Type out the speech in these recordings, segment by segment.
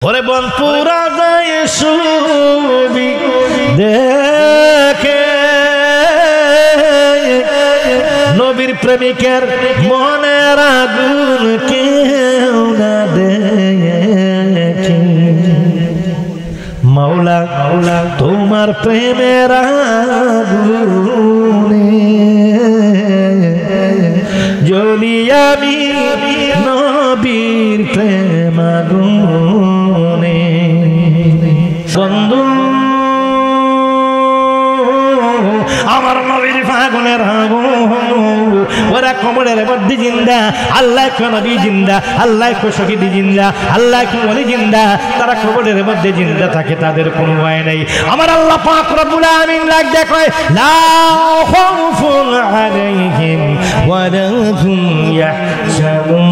ওরে বনপুরা যায় ছবি দেখে নবীর প্রেমিকের মনের আগুন কেউ না দেখে মাওলা মাওলা তোমার প্রেমের আগুনে জ্বলি আমি নবীর প্রেম আগুনে বন্ধু আমার নবীর ফাগুনের আগুন ওরা কবরের মধ্যে জিন্দা আল্লাহ কো নবী জিন্দা আল্লাহ কো শহীদ জিন্দা আল্লাহ কো ওলি জিন্দা তারা কবরের মধ্যে জিন্দা থাকে তাদের কোনো ভয় নেই আমার আল্লাহ পাক রব্বুল আমিন লাগ দেখে লা খাউফুন আলাইহিম ওয়া লা হুম ইয়াহজানুন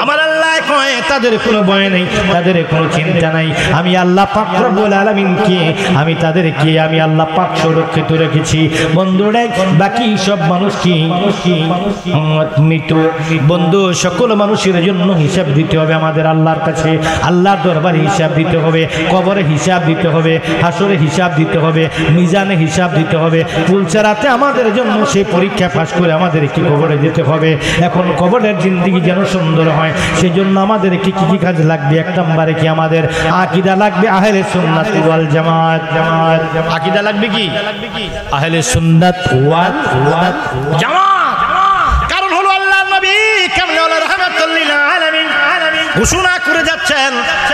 আমার আল্লাহ কয় তাদের কোনো ভয় নেই তাদের কোনো চিন্তা নাই আমি আল্লাহ পাক রব্বুল আলামিনকে আমি তাদেরকে আমি আল্লাহ পাক সুরক্ষিত রেখেছি বন্ধুরা বাকি সব মানুষ কি মৃত বন্ধু সকল মানুষের জন্য হিসাব দিতে হবে আমাদের আল্লাহর কাছে আল্লাহর দরবারে হিসাব দিতে হবে কবরে হিসাব দিতে হবে হাসরে হিসাব দিতে হবে মিজানে হিসাব দিতে হবে পুলচারাতে আমাদের জন্য সেই পরীক্ষা পাস করে আমাদেরকে কবরে যেতে হবে এখন কবরের জিন্দেগি যেন সুন্দর হয় সেই জন্য আমাদের কি কি কাজ লাগবে এক নম্বরে কি আমাদের আকীদা লাগবে আহলে সুন্নাত ওয়াল জামাত জামাত আকীদা লাগবে কি আহলে সুন্নাত ওয়াল জামাত কারণ হলো আল্লাহর নবী কামলিওয়ালা রাহমাতুল লিল আলামিন ঘোষণা করে যাচ্ছেন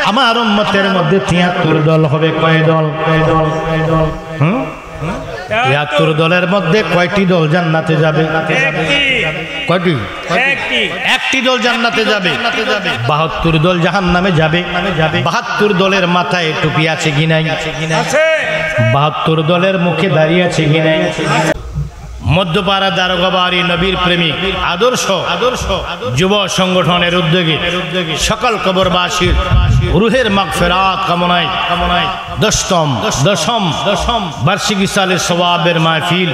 আমার উম্মতের মধ্যে ৭৩ দল হবে কয় দল ৭৩ দলের মধ্যে কয়টি দল জান্নাতে যাবে কয়টি একটি দল জান্নাতে যাবে ৭২ দল জাহান্নামে যাবে ৭২ দলের মাথায় টুপি আছে কি নাই ৭২ দলের মুখে দাঁড়িয়ে আছে কি নাই মধ্যপাড়া দারোগাবাড়ি নবীর প্রেমিক আদর্শ যুব সংগঠনের উদ্যোগে সকল কবরবাসীর রুহের মাগফিরাত কামনায় দশম বার্ষিকী সালের সওয়াবের মাহফিল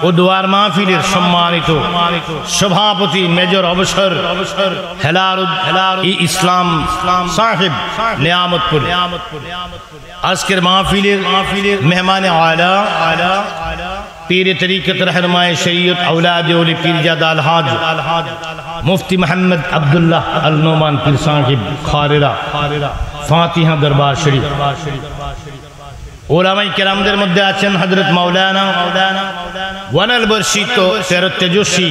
ও দোয়ার মাহফিলের সম্মানিত সভাপতি মেজর অবসর হেলারুদ ইসলাম সাহেব নিয়ামতপুর আজকের মাহফিলের মেহমানে আলা पीर तरीक़त रहनुमाए शरीयत औलाद ओली पीरजादा अलहाज मुफ्ती मोहम्मद अब्दुल्लाह अल नोमान पीर साहिब खारिरा फातिहा दरबार शरीफ ওলামায়ে কেরামদের মধ্যে আছেন হযরত মাওলানা ওয়ানাল বর্ষিত তেরো তেজস্বী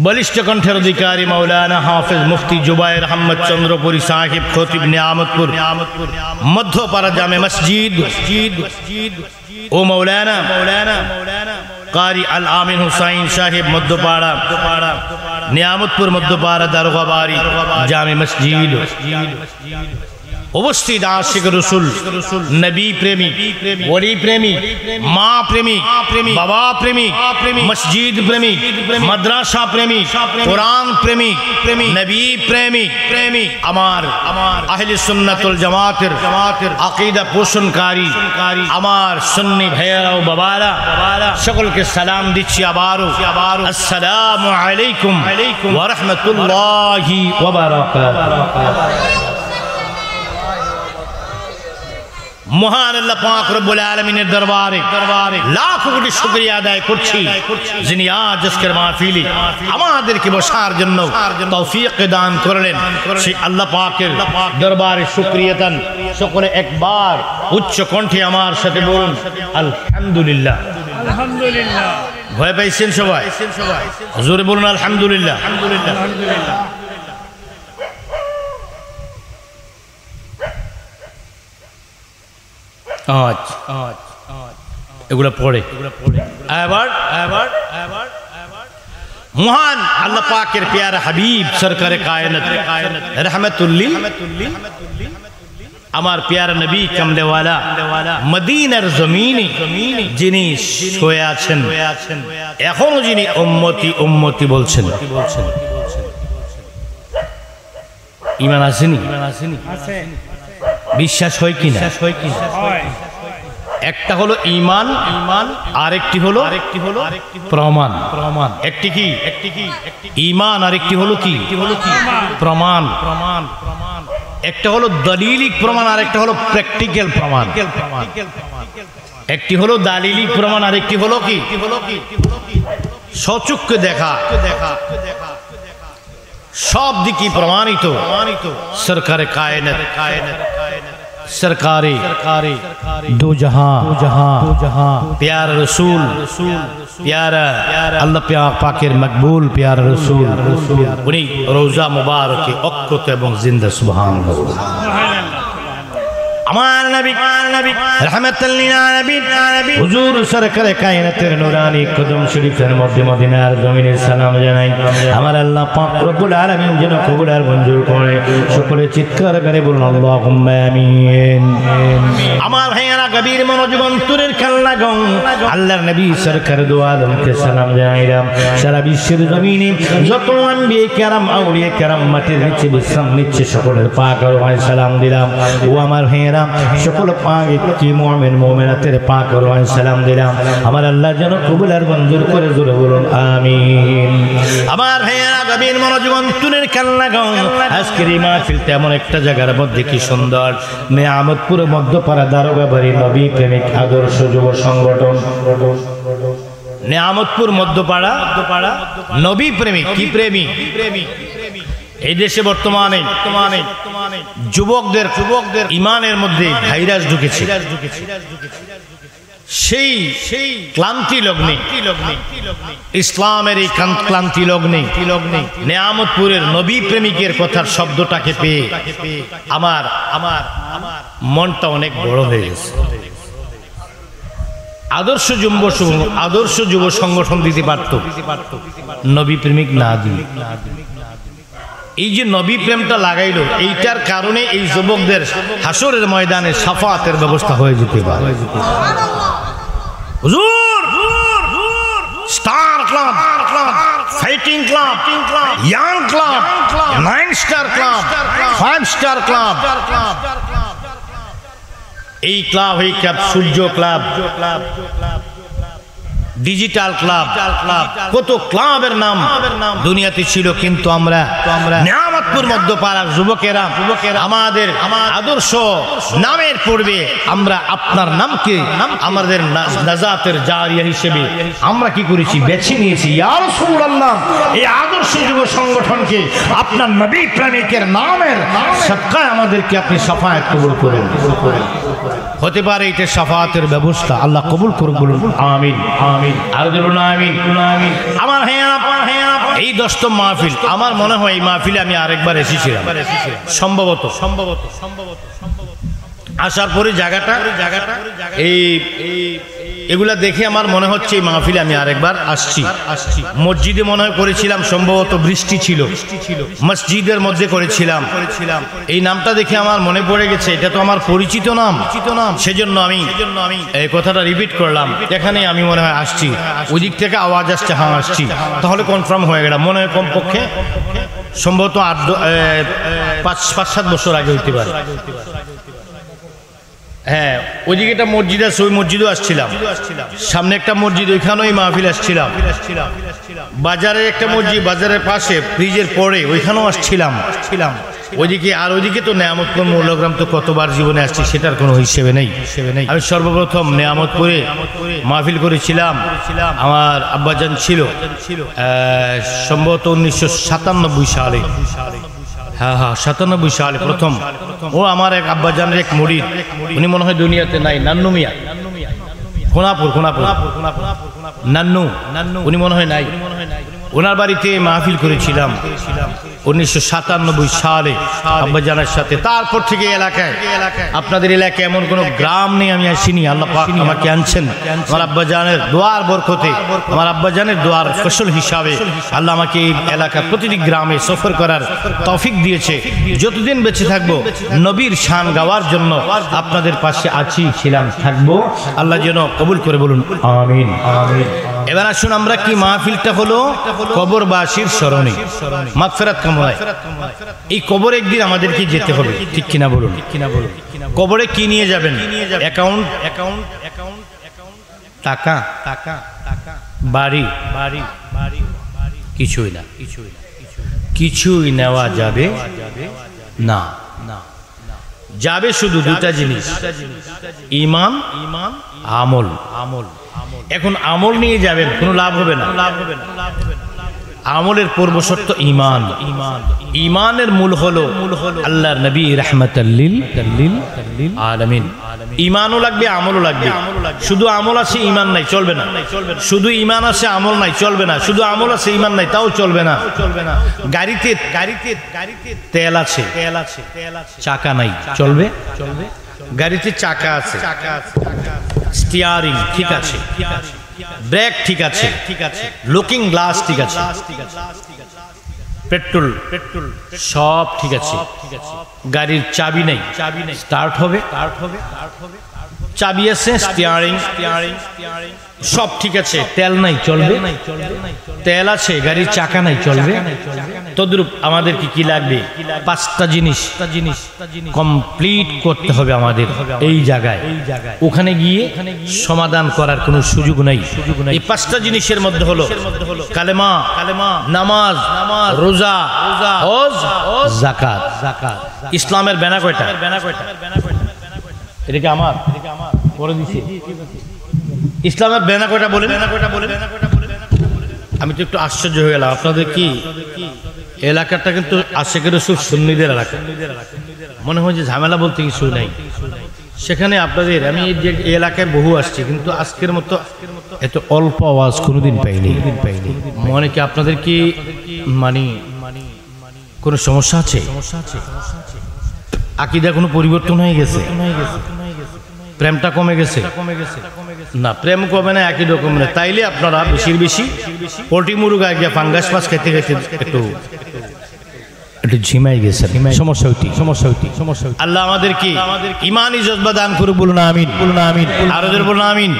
বলিষ্ঠ কণ্ঠের অধিকারী মাওলানা হাফেজ মুফতি জুবায়ের আহমদ চন্দ্রপুরী সাহিব খতিব নিয়ামতপুর মধ্যপাড়া জামে মসজিদ ও মাওলানা কারি আল আমিন হুসাইন সাহেব মধ্যপাড়া নিয়ামতপুর মধ্যপাড়া দারোগাবাড়ি জামে মসজিদ উপস্থিত আশিক রসুল নবী প্রেমিক ওলি প্রেমিক মা প্রেমিক বাবা প্রেমিক মসজিদ প্রেমিক মাদ্রাসা প্রেমিক কোরআন প্রেমিক নবী প্রেমিক আমার আহলে সুন্নাতুল জামাতের আকীদা পোষণকারী আমার সুন্নি ভাইয়েরা ও বাবারা সকলকে সালাম দিচ্ছি আবারও আসসালামু আলাইকুম ওয়া রাহমাতুল্লাহি ওয়া বারাকাতুহু মহান আল্লাহ পাক রব্বুল আলামিনের দরবারে লাখ কোটি শুকরিয়া আদায় করছি যিনি আজ আজকের মাহফিলে আমাদেরকে বসার জন্য তৌফিক দান করলেন সেই আল্লাহ পাকের দরবারে শুকরিয়াতান সকলে একবার উচ্চ কণ্ঠে আমার সাথে বলুন আলহামদুলিল্লাহ আলহামদুলিল্লাহ ভয় পাইছেন সবাই হুজুর বলুন আলহামদুলিল্লাহ এগুলা পড়ে এবার মহান আল্লাহ পাকের প্যারা হাবিব সরকারে কায়নাত রহমাতুল লিল আমার প্যারা নবী কামলেওয়ালা মদিনার জমিনে যিনি শুয়ে আছেন এখনো যিনি উম্মতি বলছেন ঈমান আসেনি বিশ্বাস হয় কিনা একটা হলো ঈমান, আরেকটি হলো প্রমাণ। একটি কি ঈমান, আরেকটি হলো কি প্রমাণ। একটা হলো দলিলিক প্রমাণ, আরেকটা হলো প্র্যাকটিক্যাল প্রমাণ। একটি হলো দালিলিক প্রমাণ, আরেকটি হলো কি সচক্ষে দেখা। সব দিকে প্রমাণিত সরকারে কায়নাত, सरकारे दो जहां प्यारा रसूल, प्यारा अल्लाह पाकेर मकबूल प्यारा रसूल उन्हीं रोजा मुबारक अक्कत एवं जिंदा सुबहानाल्लाह। আমার নবী রাহমাতুল লিল আলামিন হুজুর সরকারে কায়নাতের নূরানি কদম শরীফের মধ্যে মদিনার জমিনে সালাম জানাই। আমার আল্লাহ পাক রব্বুল আলামিন যেন কবুল আর মঞ্জুর করে। সকলে চিৎকার করে বলুন আল্লাহুম্মা আমিন। আমার ভাইয়েরা গভীর মনোযোগ অন্তরের কান্না গং আল্লাহর নবী সরকার দু আলমকে সালাম জানাইলাম। সারা বিশ্বের জমিনে যত আম্বিয়া কেরাম আউলিয়া কেরাম মাটির নিচে বিশ্রাম নিচ্ছে সকলের পাক আর সালাম দিলাম। ও আমার ভাইয়েরা সকল পাক কি মুমিন মুমিনাতের পাক আর সালাম দিলাম। আমার আল্লাহ যেন কবুল আর মঞ্জুর করে জোরে বলুন আমিন। আমার ভাইয়েরা গভীর মনোযোগ অন্তরের কান্না গং আজকের এই মাহফিল তেমন একটা জায়গার মধ্যে কি সুন্দর নেয়ামতপুর মধ্যপাড়া দারোগা বাড়ি নবী প্রেমিক আদর্শ যুব সংগঠন। নেয়ামতপুর মধ্যপাড়া নবী প্রেমিক কি প্রেমিক। এই দেশে বর্তমানে যুবকদের ইমানের মধ্যে ভাইরাস ঢুকেছে। সেই ক্লান্তি লগ্নে ইসলামের এই ক্লান্তি লগ্নে নেয়ামতপুরের নবী প্রেমিকের কথার শব্দটাকে পেয়ে আমার মনটা অনেক বড় হয়ে গেছে। আদর্শ যুব সংগঠন দিতে পারত, নবী প্রেমিক না দিয়ে। এই যে নবী প্রেমটা লাগাইলো, এইটার কারণে এই যুবকদের হাসরের ময়দানে শাফাতের ব্যবস্থা হয়ে যেতে পারে। হুজুর star club, fighting club, young club, 9 star club, 5 star club, এই ক্লাব এই ক্লাব, সূর্য ক্লাব, ডিজিটাল ক্লাব, কত ক্লাবের নাম দুনিয়াতে ছিল। কিন্তু আমরা নেয়ামতপুর মধ্যপাড়ার যুবকেরা আমাদের আদর্শ নামের পূর্বে আমরা আপনার নামকে আমাদের নাজাতের জারিয়া হিসেবে আমরা কি করেছি, বেছে নিয়েছি। ইয়া রাসূলুল্লাহ, এই আদর্শ যুব সংগঠনকে আপনার নবী প্রেমিকের নামের সদকায় আমাদেরকে আপনি শাফায়াত কবুল করেন। হতে পারে এটা শাফায়াতের ব্যবস্থা, আল্লাহ কবুল করুন, বলুন আমিন আমিন। আর বলুন আমিন আমিন। আমার হ্যাঁ এই 10তম মাহফিল, আমার মনে হয় এই মাহফিলে আমি আরেকবার এসেছিলাম সম্ভবত। আসার পরে জায়গাটা এই এগুলা দেখে আমার মনে হচ্ছে এই মাহফিলে আমি আরেকবার আসছি। মসজিদে মনে হয় করেছিলাম, সম্ভবত বৃষ্টি ছিল, মসজিদের মধ্যে করেছিলাম। এই নামটা দেখে আমার মনে পড়ে গেছে এটা তো আমার পরিচিত নাম, সেজন্য আমি এই কথাটা রিপিট করলাম। এখানে আমি মনে হয় আসছি, ওই দিক থেকে আওয়াজ আসছে, হ্যাঁ আসছি, তাহলে কনফার্ম হয়ে গেলাম। মনে হয় কমপক্ষে সম্ভবত 5-7 বছর আগে হইতে পারে। হ্যাঁ, ওইদিকে একটা মসজিদ আছে, ওই মসজিদও আসছিলাম। সামনে একটা মসজিদ, ওইখানেও মাহফিল আসছিলাম। বাজারে একটা মসজিদ, বাজারের পাশে ব্রিজের পরে, ওইখানেও আসছিলাম ওইদিকে। আর ওইদিকে তো নেয়ামতপুর মৌলগ্রাম তো কতবার জীবনে আসছি, সেটার কোনো হিসেবে নেই। আমি সর্বপ্রথম নেয়ামতপুরে মাহফিল করেছিলাম, আমার আব্বাজান ছিল সম্ভবত 1997 সালে। হ্যাঁ 97 সালে প্রথম। ও আমার এক আব্বাজানের এক মুরিদ, উনি মনে হয় দুনিয়াতে নাই, নান্নু মিয়া, কোনাপুর নান্নু, উনি মনে হয় নাই। ওনার বাড়িতে মাহফিল করেছিলাম 1997 সালে আব্বাজানের সাথে। তারপর থেকে এলাকায়, আপনাদের এলাকায় এমন কোনো গ্রাম নেই আমি আসিনি। আল্লাহ পাক আমাকে আনছেন আমার আব্বাজানের দোয়ার বরকতে, আমার আব্বাজানের দোয়ার ফসল হিসাবে আল্লাহ আমাকে এই এলাকার প্রতিটি গ্রামে সফর করার তৌফিক দিয়েছে। যতদিন বেঁচে থাকবো নবীর শান গাওয়ার জন্য আপনাদের পাশে আছি, ছিলাম, থাকবো। আল্লাহ যেন কবুল করে, বলুন আমিন আমিন। এবার আসুন, আমরা কি মাহফিলটা হলো কবরবাসীর স্মরণে, মাগফিরাত কামনা। হয়। এই কবরে একদিন আমাদেরকে যেতে হবে, ঠিক কিনা বলুন? কবরে কি নিয়ে যাবেন? অ্যাকাউন্ট, টাকা, বাড়ি, কিছুই না, কিছুই নেওয়া যাবে না। যাবে শুধু দুটা জিনিস, ঈমান, আমল। এখন আমল নিয়ে যাবেন, কোনো লাভ হবে না। আমলের পূর্বশর্ত ঈমান। ঈমানের মূল হলো আল্লাহর নবী রাহমাতাল লিল আলামিন। ঈমানও লাগবে, আমলও লাগবে। শুধু আমল আছে ঈমান নাই, চলবে না। শুধু ঈমান আছে আমল নাই, চলবে না। শুধু আমল আছে ঈমান নাই, তাও চলবে না। গাড়িতে তেল আছে, চাকা নাই, চলবে? গাড়িতে চাকা আছে, স্টিয়ারিং ঠিক আছে, ব্রেক ঠিক আছে, লুকিং গ্লাস ঠিক আছে, পেট্রোল সব ঠিক আছে, গাড়ির চাবি নাই, স্টার্ট হবে, চাবি আছে, স্টিয়ারিং সব ঠিক আছে, তেল নাই, চলবে? তেল আছে, গাড়ির চাকা নাই, চলবে? তদ্রূপ আমাদেরকে কি লাগবে? পাঁচটা জিনিস কমপ্লিট করতে হবে আমাদের এই জায়গায়। ওখানে গিয়ে সমাধান করার কোনো সুযোগ নাই। এই পাঁচটা জিনিসের মধ্যে হলো কালেমা, নামাজ, রোজা, হজ, যাকাত। ইসলামের বেনা কয়টা? এটা কি আমার পরে দিছি? ইসলামের বেনা কয়টা বলেন? আমি তো একটু আশ্চর্য হয়ে গেলাম। আপনাদের কি এলাকাটা কিন্তু আশিকের রাসূল সুন্নিদের এলাকা, মনে হয় যে ঝামেলা বলতে কিছু নাই সেখানে। আপনাদের আমি যে এলাকায় বহু আসছি, কিন্তু আজকের মতো এত অল্প আওয়াজ কোনোদিন পাইনি। মনে কি আপনাদের কি মানে কোনো সমস্যা আছে? আকীদা কোনো পরিবর্তন হয়ে গেছে? প্রেমটা কমে গেছে? না, প্রেম কমে না, একই রকম না। তাইলে আপনারা বেশি পোল্ট্রি মুরগা গিয়ে ফাঙ্গাস মাছ খেতে একটু ঝিমাই গেছে। সমস্যা হইতি। আল্লাহ আমাদেরকে ঈমানি জজবা দান করুক, বলুন আমিন। আরো জোরে বলুন আমিন।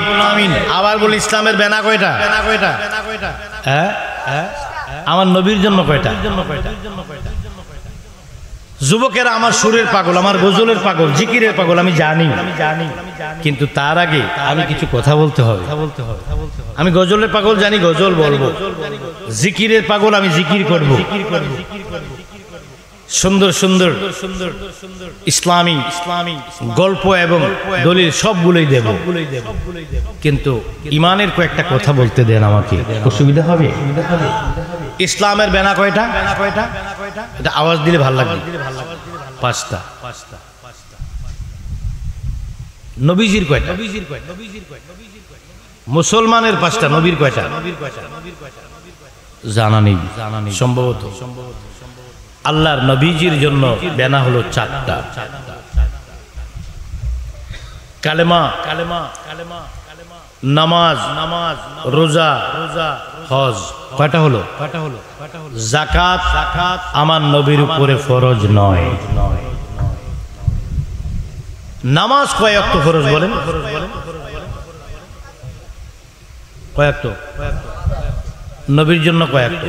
আবার বলুন ইসলামের বেনা কয়টা? হ্যাঁ, আমার নবীর জন্য কয়টা? যুবকেরা আমার সুরের পাগল, আমার গজলের পাগল, জিকিরের পাগল, আমি জানি। কিন্তু তার আগে আমি কিছু কথা বলতে হবে। আমি গজলের পাগল জানি, গজল বলবো। জিকিরের পাগল, আমি জিকির করব। সুন্দর সুন্দর ইসলামী গল্প এবং দলিল সবগুলোই দেব, কিন্তু ইমানের কয়েকটা কথা বলতে দেন আমাকে, অসুবিধা হবে? ইসলামের বেনা কয়টা? এটা আওয়াজ দিলে ভালো লাগবে। পাঁচটা। নবীজির কয়টা? মুসলমানের পাঁচটা, নবীর কয়টা? জানা নেই সম্ভবত। আল্লাহর নবীজির জন্য বেনা হলো চারটা। কালেমা, নামাজ, রোজা, হজ। কয়টা হলো? যাকাত আমার নবীর উপরে ফরজ নয়। নামাজ কয় ওয়াক্ত ফরজ বলেন? কয় ওয়াক্ত? নবীর জন্য কয় ওয়াক্ত?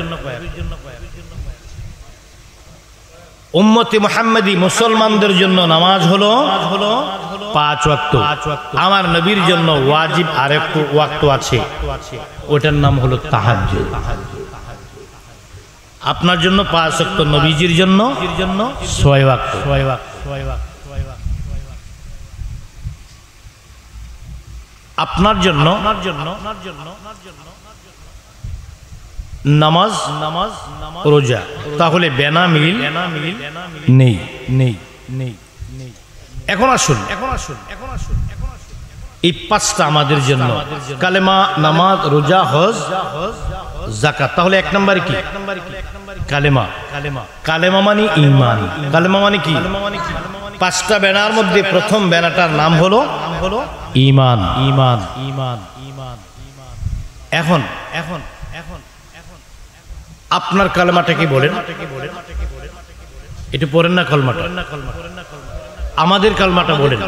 উম্মতে মুহাম্মাদি মুসলমানদের জন্য নামাজ হলো 5 ওয়াক্ত। আমার নবীর জন্য ওয়াজিব আরেকটা ওয়াক্ত আছে, ওটার নাম হলো তাহাজ্জুদ। আপনার জন্য 5 ওয়াক্ত, নবীজির জন্য 6 ওয়াক্ত। আপনার জন্য নামাজ, রোজা, তাহলে বেনা মিল নেই। এখন আসুন এই পাঁচটা আমাদের জন্য, কালেমা, নামাজ, রোজা, হজ, যাকাত। তাহলে 1 নম্বরে কি? কালেমা মানে ঈমান। কালেমা মানে কি? পাঁচটা বেনার মধ্যে প্রথম বেনাটার নাম হলো ঈমান। এখন আপনার কালেমাটা কি বলেন? একটু পড়েন না কলমাটা। আমাদের কালমাটা বলেন।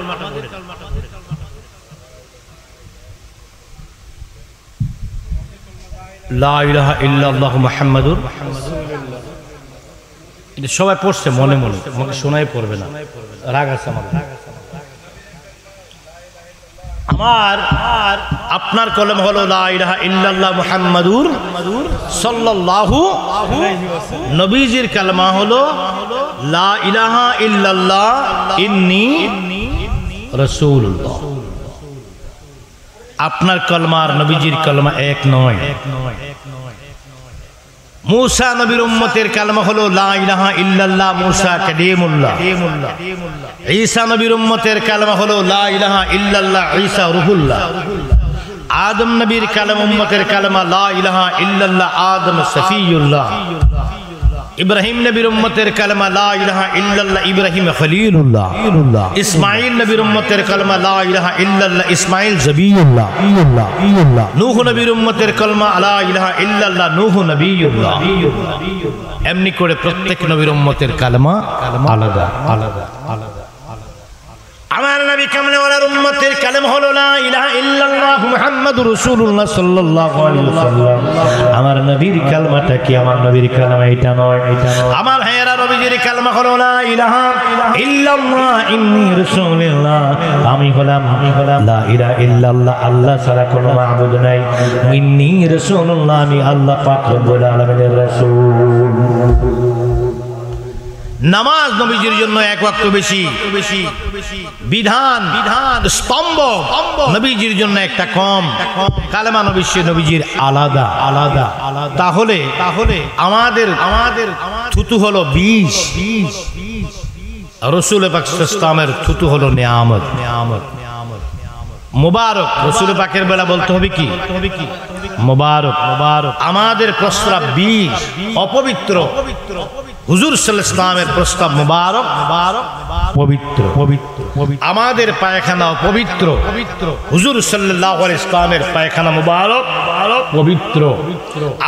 লা ইলাহা ইল্লাল্লাহু মুহাম্মাদুর এটা সবাই পড়ছে মনে মনে, আমাকে শোনাই পড়বে না, রাগ আছে আমার। আমার আপনার কলম হলো লা ইলাহা ইল্লাল্লাহ মুহাম্মাদুর সাল্লাল্লাহু আলাইহি ওয়াসাল্লাম। নবীজির কালেমা হলো লা ইলাহা ইল্লাল্লাহ ইন্নী রাসূলুল্লাহ। আপনার কলমা আর নবীজির কলমা এক নয়। मूसा नबीर उम्मतेर कलमा हलो ला इलाहा इल्लल्लाह मूसा कलीमुल्लाह। ईसा नबीर उम्मतेर कलमा हलो ला इलाहा इल्लल्लाह ईसा रूहुल्लाह। आदम नबीर कलमा उम्मतेर कलमा ला इलाहा इल्लल्लाह आदम सफीयुल्लाह। इब्राहिम नबीर उम्मतेर कलमा ला इलाहा इल्लल्लाह इब्राहिम खलीलुल्लाह। इस्माइल नबीर उम्मतेर कलमा ला इलाहा इल्लल्लाह इस्माइल ज़बीयुल्लाह। नूह नबीर उम्मतेर कलमा ला इलाहा इल्लल्लाह नूह नबीयुल्लाह। एमनी करे प्रत्येक नबीर उम्मतेर कलमा आलादा आलादा आलादा। আমার নবী কামলেওয়ালার উম্মতের কালেমা হলো লা ইলাহা ইল্লাল্লাহ মুহাম্মাদুর রাসূলুল্লাহ সাল্লাল্লাহু আলাইহি ওয়াসাল্লাম। আমার নবীর কালেমাটা কি আমার নবীর কালেমা এটা নয়, এটা নয়। আমার ভাইয়েরা নবীর কালেমা হলো লা ইলাহা ইল্লাল্লাহ ইন্নী রাসূলুল্লাহ। আমি হলাম লা ইলাহা ইল্লাল্লাহ আল্লাহ ছাড়া কোনো মাবুদ নাই। ইন্নী রাসূলুল্লাহ আমি আল্লাহ পাক রব্বুল আলামিনের রাসূল। নামাজ নবীজির জন্য এক ওয়াক্ত বেশি, বিধান স্তম্ভ নবীজির জন্য একটা কম। কালেমা নবীজির আলাদা আলাদা। তাহলে আমাদের থুতু হলো 20, রাসূল পাক সাল্লাল্লাহু আলাইহি ওয়াসাল্লামের থুতু হলো নিয়ামত। মুবারক রাসূল পাকের বেলা বলতে হবে কি মুবারক। আমাদের প্রস্রাব 20 অপবিত্র। হুজুর সাল্লাল্লাহু আলাইহি ওয়াসাল্লামের প্রস্তাব মুবারক পবিত্র। আমাদের পায়খানা পবিত্র। হুজুর সাল্লাল্লাহু আলাইহি ওয়াসাল্লামের পায়খানা মুবারক পবিত্র।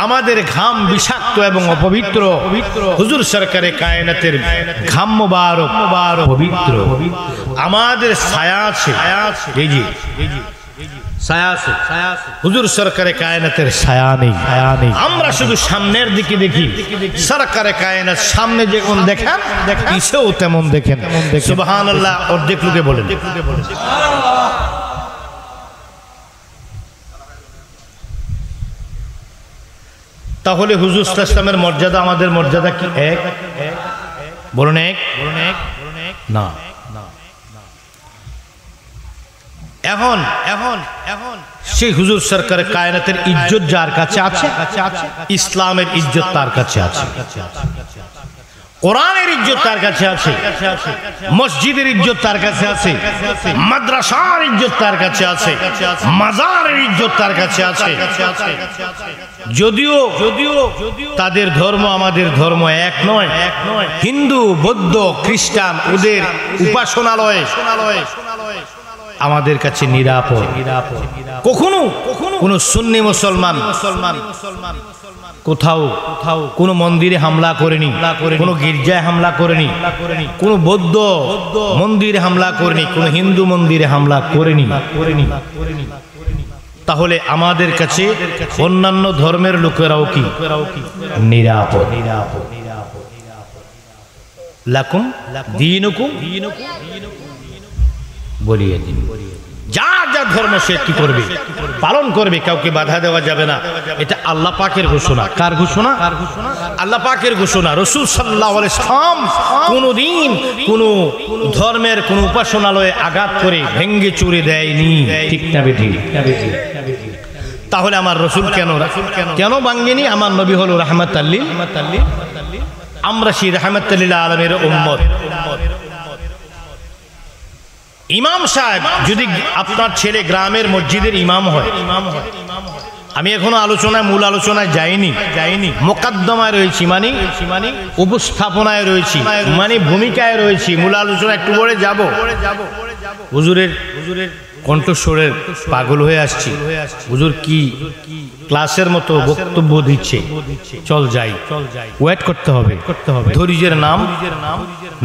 আমাদের ঘাম বিষাক্ত এবং অপবিত্র। হুজুর সরকারে কায়নাতের ঘাম মুবারক পবিত্র। আমাদের ছায়া আছে, এই যে ছায়া আছে, হুজুর সরকারে কায়নাতের ছায়া নেই। আমরা শুধু সামনের দিকে দেখি, সরকারে কায়নাত সামনে যেমন দেখেন পিছেও তেমন দেখেন। সুবহানাল্লাহ অর্ধেক লোকে বলেন। তাহলে হুজুর সাল্লাল্লাহু আলাইহি ওয়াসাল্লামের মর্যাদা আমাদের মর্যাদা কি এক? বলুন এক না। এখন সেই হুজুর সরকারে কায়নাতের ইজ্জত যার কাছে আছে, ইসলামের ইজ্জত তার কাছে আছে, কোরআনের ইজ্জত তার কাছে আছে, মসজিদের ইজ্জত তার কাছে আছে, মাদ্রাসার ইজ্জত তার কাছে আছে, মাজারের ইজ্জত তার কাছে আছে। যদিও তাদের ধর্ম আমাদের ধর্ম এক নয়। হিন্দু বৌদ্ধ খ্রিস্টান ওদের উপাসনালয় আমাদের কাছে নিরাপদ। কখনো কোনো সুন্নি মুসলমান কোথাও কোনো মন্দিরে হামলা করেনি, কোনো গির্জায় হামলা করেনি, কোনো বৌদ্ধ মন্দিরে হামলা করেনি, কোনো হিন্দু মন্দিরে হামলা করেনি। তাহলে আমাদের কাছে অন্যান্য ধর্মের লোকেরাও কি নিরাপদ। লাকুম দীনুকুম বলিয়ে দিন। যার যার ধর্ম সে কি করবে পালন করবে, কাউকে বাধা দেওয়া যাবে না। এটা আল্লাহ পাকের ঘোষণা। কার ঘোষণা? আল্লাহ পাকের ঘোষণা। রাসূল সাল্লাল্লাহু আলাইহি ওয়াসাল্লাম কোনদিন কোন ধর্মের কোন উপাসনালয়ে আঘাত করে ভেঙ্গে চুরে দেয়নি। ঠিক না বেঠিক? তাহলে আমার রাসূল কেন ভাঙ্গেনি? আমার নবী হলো রাহমাতাল লিল আলামিন। আমরা সেই রাহমাতাল লিল আলামিনের উম্মত। ইমাম সাহেব যদি আপনার ছেলে গ্রামের মসজিদের ইমাম হয়, আমি এখনো মূল আলোচনায় যাইনি, মোকদ্দমায় রয়েছি, মানে উপস্থাপনায় রয়েছি, মানে ভূমিকায় রয়েছি। মূল আলোচনা একটু পরে যাব। হুজুরের কণ্ঠস্বরের পাগল হয়ে আসছি। হুজুর কি ক্লাসের মতো বক্তব্য দিচ্ছে, চল যাই, ওয়েট করতে হবে। ধৈর্যের নাম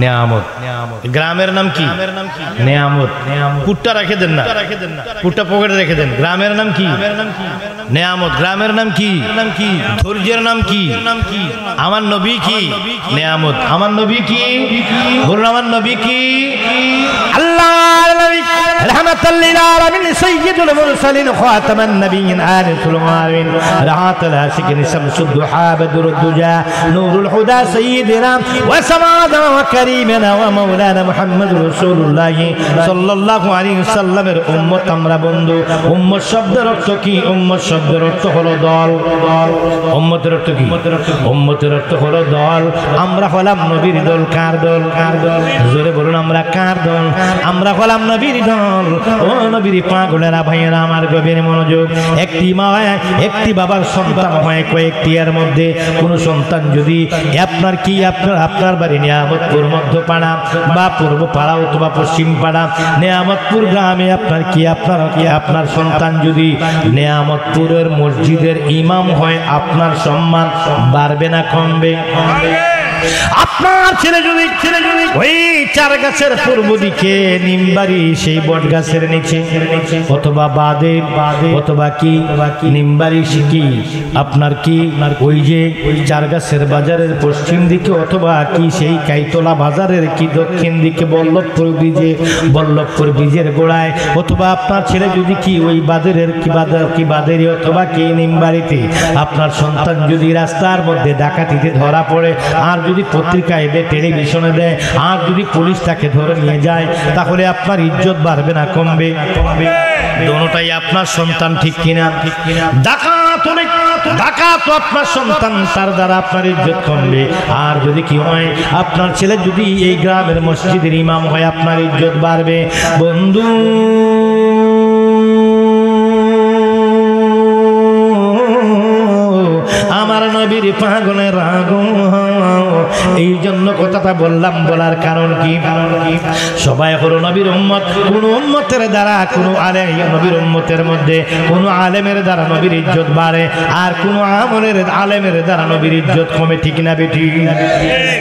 নেয়ামত। গ্রামের নাম কি? নেয়ামত। পুটটা রেখে দেন না, পুটটা পকেটে রেখে দেন। গ্রামের নাম কি? নেয়ামত। গ্রামের নাম কি? ধৈর্যের নাম কি? আমার নবী কি? নেয়ামত। আমার নবী কি? বলুন আমার নবী কি? আল্লাহর নবী রাহমাতাল লিল আলামিন সাইয়্যিদুল মুরসালিন খাতামান নাবিয়্যিন আনিসুল মুআমিন রাহাতুল আশিকিন শামসুদ দুহা বদরুদ দুজা নূরুল হুদা সাইয়্যিদিনা ওয়া সামাদা ওয়া কারীমানা ওয়া মাওলানা মুহাম্মদুর রাসূলুল্লাহ সাল্লাল্লাহু আলাইহি ওয়াসাল্লামের উম্মত আমরা বন্ধু। উম্মত শব্দের অর্থ কি? উম্মত শব্দের অর্থ হলো দল। উম্মতের অর্থ কি? উম্মতের অর্থ হলো দল। আমরা হলাম নবীর দল। কার দল? জোরে বলুন, আমরা কার দল? আমরা হলাম নবীর দল। ও নবীর পাগলেরা ভাইয়েরা আমার গভীর মনোযোগ। একটি মা একটি বাবার সন্তান হয় কয়েকটি, এর মধ্যে কোন সন্তান যদি আপনার বাড়ি নিয়ামতপুর মধ্যপাড়া বা পূর্ব পাড়া অথবা পশ্চিম পাড়া নিয়ামতপুর গ্রামে আপনার সন্তান যদি নিয়ামতপুরের মসজিদের ইমাম হয়, আপনার সম্মান বাড়বে না কমবে? আপনার ছেলে যদি ওই চার গাছের পূর্ব দিকে নিমবাড়ি সেই বট গাছের নিচে অথবা বাদে অথবা কি নিমবাড়ি শিখি আপনার কি ওই যে ওই চার গাছের বাজারের পশ্চিম দিকে অথবা কি সেই কাইতলা বাজারের কি দক্ষিণ দিকে বল্লভপুর ব্রিজের গোড়ায় অথবা আপনার ছেলে যদি কি ওই বাজারের কি বাজারে অথবা কি নিমবাড়িতে আপনার সন্তান যদি রাস্তার মধ্যে ডাকাতিতে ধরা পড়ে, আর যদি পত্রিকায় দেয়, টেলিভিশনে দেয়, আর যদি পুলিশ তাকে ধরে নিয়ে যায়, তাহলে আপনার ইজ্জত বাড়বে না কমবে? দোনোটাই আপনার সন্তান, ঠিক কিনা? ডাকাত আপনার সন্তান, তার দ্বারা আপনার ইজ্জত কমবে। আর যদি কি হয়, আপনার ছেলে যদি এই গ্রামের মসজিদের ইমাম হয়, আপনার ইজ্জত বাড়বে। বন্ধু আমার নবীর পাগলের রাগ, এই জন্য কথাটা বললাম। বলার কারণ কি? সবাই হলো নবীর উম্মত। কোন উম্মতের দ্বারা কোন নবীর উম্মতের মধ্যে কোন আলেমের দ্বারা নবীর ইজ্জত বাড়ে, আর কোন আলেমের দ্বারা নবীর ইজ্জত কমে, ঠিক না বেটি?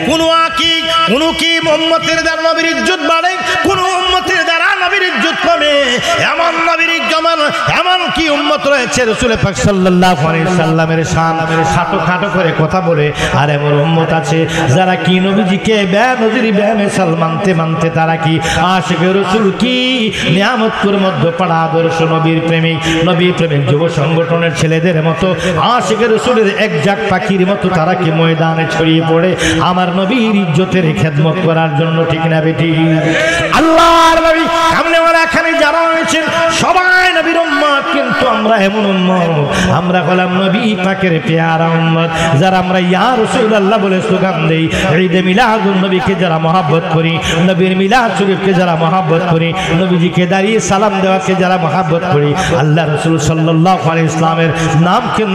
কোন কি উম্মতের দ্বারা নবীর ইজ্জত বাড়ে, কোন উম্মতের দ্বারা নবীর ইজ্জত কমে। এমন নবীর এমন কি উম্মত রয়েছে রাসূল পাক সাল্লাল্লাহু আলাইহি সাল্লামের শান খাটো করে কথা বলে, আর এমন উম্মত আছে যারা কি নবীজিকে বেনজির বেমিসাল মানতে তারা কি আশিকে রাসূল, কি নিয়ামতপুর মধ্যপাড়া আদর্শ নবীর প্রেমিক যুব সংগঠনের ছেলেদের মতো আশিকে রাসূলের এক জাক পাখির মতো তারা কি ময়দানে ছড়িয়ে পড়ে আমার নবীর ইজ্জতের খেদমত করার জন্য, ঠিক না বেটি? আল্লাহর নবী সামনে ওরা এখানে যারা রয়েছেন সবাই নবীর উম্মত, কিন্তু আমরা এমন উম্মত, আমরা হলাম নবী পাকের পেয়ারা উম্মত, যারা আমরা ইয়া রাসূলুল্লাহ বলে স্লোগান দেই। ঈদে মিলাদুন নবীকে যারা মহব্বত করি, নবীর মিলাদ শরীফকে যারা মহব্বত করি, নবীজিকে দাঁড়িয়ে সালাম দেওয়াকে যারা মহব্বত করি, আল্লাহ রাসূল সাল্লাল্লাহু আলাইহি ইসলামের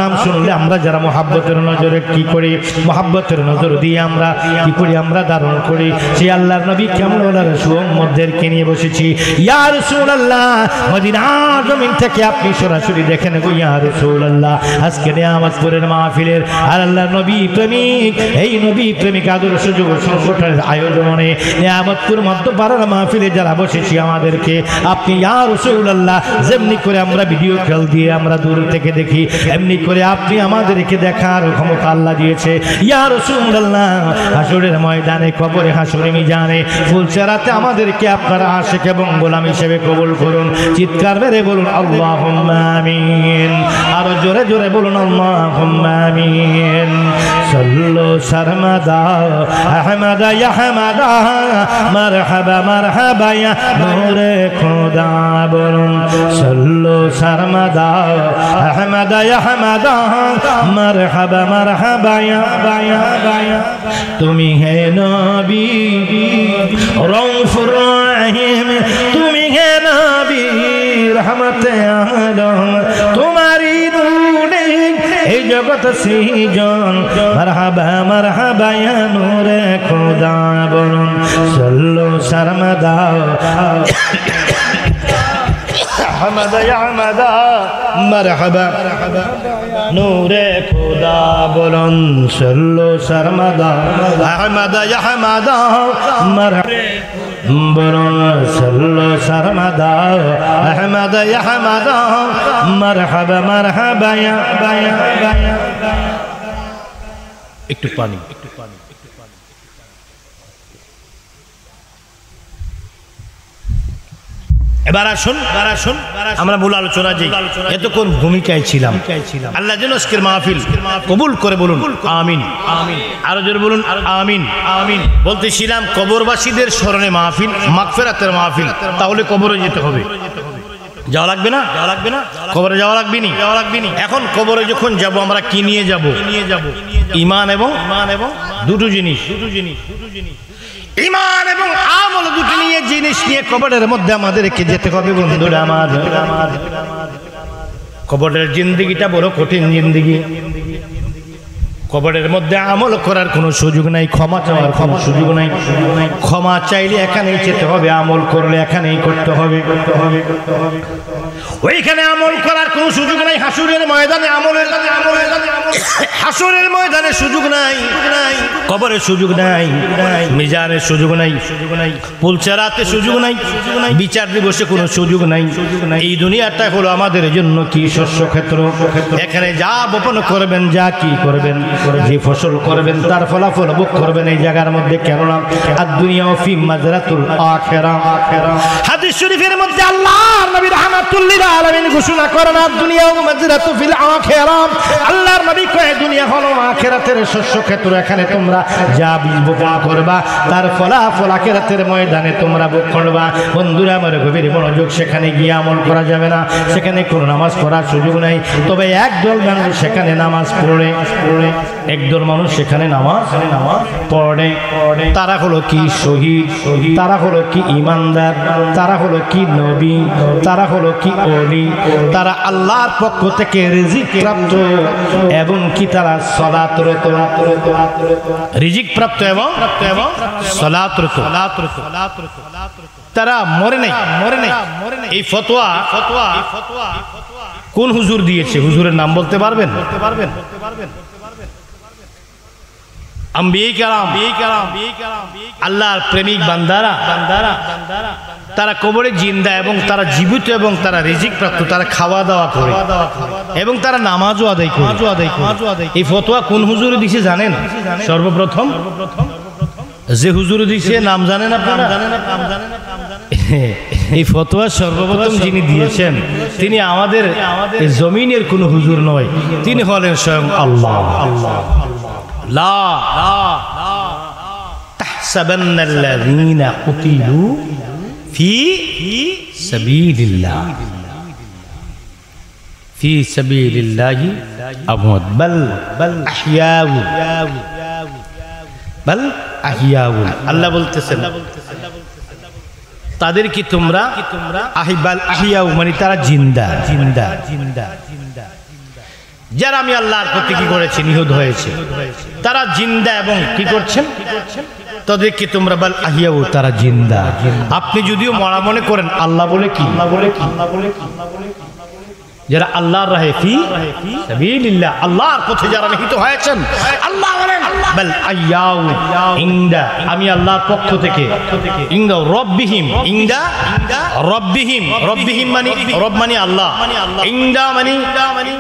নাম শুনলে আমরা যারা মহব্বতের নজরে কি করি, মহব্বতের নজর দিয়ে আমরা কি করি, আমরা ধারণ করি। সেই আল্লাহর নবী কেমন ওনার উম্মতদেরকে নিয়ে বসেছি। ইয়া রাসূলুল্লাহ, মদিনার জমিন থেকে আপনি সরাসরি দেখেন গো ইয়া রাসূলুল্লাহ, আজকে নিয়ামতপুরের মাহফিলের আর আল্লাহর নবী প্রেমিক, এই নবী প্রেমিক আদর্শ যুব সংগঠনের আয়োজনে নিয়ামতপুর মধ্যপাড়ার মাহফিলে যারা বসেছি, আমাদেরকে আপনি ইয়া রাসূলুল্লাহ যেমনি করে আমরা ভিডিও কল দিয়ে আমরা দূর থেকে দেখি, এমনি করে আপনি আমাদেরকে দেখার ক্ষমতা আল্লাহ দিয়েছে। ইয়া রাসূলুল্লাহ, হাসরের ময়দানে, কবরে, হাসরে মিজানে, ফুলচেরাতে আমাদেরকে আপনার আশিক এবং গোলাম হিসেবে কবুল করুন। চিৎকার মেরে বলুন আল্লাহুম্মা আমিন। আর জোরে জোরে বলুন আল্লাহুম্মা আমিন। সাল্লু সারমাদা আহমদা ইয়া হামাদা, মারহাবা মারহাবা ইয়া নূরে খোদা। বলুন সাল্লু সারমাদা আহমদা ইয়া হামাদা, মারহাবা মারহাবা ইয়া বায়া। তুমি হে নবী রউফুর রহিম, তুমি হে নবী রহমতে আলম, তোমারি নূরে এই জগৎ সৃজন। মারহাবা মারহাবা ইয়া নূরে খোদা। বলুন সাল্লু সারমাদা আহমদ ইয়া আহমদ, মারহাবা নূরে খোদা বলুন সল্লো সরমদা আহমদ আহমদ বলুন সল্লো সরমদা আহমদ আহমদ মারহাবা মারহাবা ইয়া বায়া বায়া। একটু পানি এবার আসুন আমরা মূল আলোচনা যে এতক্ষণ ভূমিকায় ছিলাম আল্লাহ যেন আজকের মাহফিল কবুল করে বলুন আমিন। আরো জোরে বলুন আমিন। বলতেছিলাম কবরবাসীদের স্মরণে মাহফিল, মাগফিরাতের মাহফিল, তাহলে কবরে যেতে হবে। যাওয়া লাগবে না কবরে যাওয়া লাগবে নি। এখন কবরে যখন যাব আমরা কি নিয়ে যাব? ঈমান এবং দুটো জিনিস ঈমান এবং আমল, দুটো নিয়ে জিনিস নিয়ে কবরের মধ্যে আমাদেরকে যেতে হবে। বন্ধুরা আমার, কবরের জিন্দেগিটা বড় কঠিন জিন্দেগি। কবরের মধ্যে আমল করার কোনো সুযোগ নাই, ক্ষমা চাওয়ার কোনো সুযোগ নাই। ক্ষমা চাইলে এখানেই যেতে হবে, আমল করলে এখানেই করতে হবে। ওইখানে আমল করার কোনো সুযোগ নাই। হাসুরের ময়দানে হাসুরের ময়দানে সুযোগ নাই, কবরের সুযোগ নাই, মিজানের সুযোগ নাই, পুলচারাতে সুযোগ নাই, বিচার দিবসে কোনো সুযোগ নাই। এই দুনিয়াটা হলো আমাদের জন্য কি শস্য ক্ষেত্র। এখানে যা বপন করবেন, যা কি করবেন, যে ফসল করবেন তার ফলাফল ভোগ করবেন এই জায়গার মধ্যে। কেননা আদ-দুনিয়া ফি মাজরাতুল আখিরা। হাদিস শরীফের মধ্যে আল্লাহর নবী রাহমাতুল লিল আলামিন ঘোষণা করেন আদ-দুনিয়া মাজরাতু ফিল আখিরা। আল্লাহর নবী কয় দুনিয়া হলো আখিরাতের শস্য ক্ষেত্র। এখানে তোমরা যা বীজ বপন করবা তার ফলাফল আখিরাতের ময়দানে তোমরা ভোগ করবা। বন্ধুরা আমার গভীর মনোযোগ, সেখানে গিয়ে আমল করা যাবে না, সেখানে কোনো নামাজ পড়ার সুযোগ নাই। তবে একদল মানুষ সেখানে নামাজ পড়ে, একদল মানুষ সেখানে নামাজ পড়ে। তারা হলো কি শহীদ, তারা হলো কি ঈমানদার, তারা হলো কি নবী, তারা হলো কি ওলি, তারা আল্লাহর পক্ষ থেকে রিজিক প্রাপ্ত এবং কি তারা সালাতরত, রিজিক প্রাপ্ত এবং সালাতরত। তারা মরে নাই। এই ফতোয়া কোন হুজুর দিয়েছে? হুজুরের নাম বলতে পারবেন? আল্লাহর প্রেমিক বান্দারা তারা কবরে জিন্দা এবং তারা জীবিত এবং তারা রিজিক প্রাপ্ত, তারা খাওয়া দাওয়া করে এবং তারা নামাজও আদায় করে। এই ফতোয়া কোন হুজুরে দিছে জানেন? সর্বপ্রথম যে হুজুর দিছে নাম জানেন আপনারা? এই ফতোয়া সর্বপ্রথম যিনি দিয়েছেন তিনি আমাদের জমিনের কোন হুজুর নয়, তিনি হলেন স্বয়ং আল্লাহ। লা তাহসাবান্নাল্লাযীনা কুতিলু ফি সাবিলিল্লাহ আমওয়াত বাল আহইয়াউ। আল্লাহ বলতেছেন তাদের কি তোমরা আহিবাল আহিয়াউ, মানে তারা জিন্দা। যারা আমি আল্লাহর প্রতি কি করেছি, নিহত হয়েছে, তারা জিন্দা এবং কি করছেন, তাদেরকে তোমরা বাল আহিয়াউ, তারা জিন্দা। আপনি যদিও মরা মনে করেন, আল্লাহ বলে কি, যারা আল্লাহর রাহে ফি সাবিলিল্লাহ, আল্লাহর পথে যারা নিহিত হয়েছেন, আল্লাহ বলেন বাল আয়াউ ইনদা, আমি আল্লাহর পক্ষ থেকে, ইনদা রব্বিহিম, ইনদা রব্বিহিম, রব্বিহিম মানে রব মানে আল্লাহ, ইনদা মানে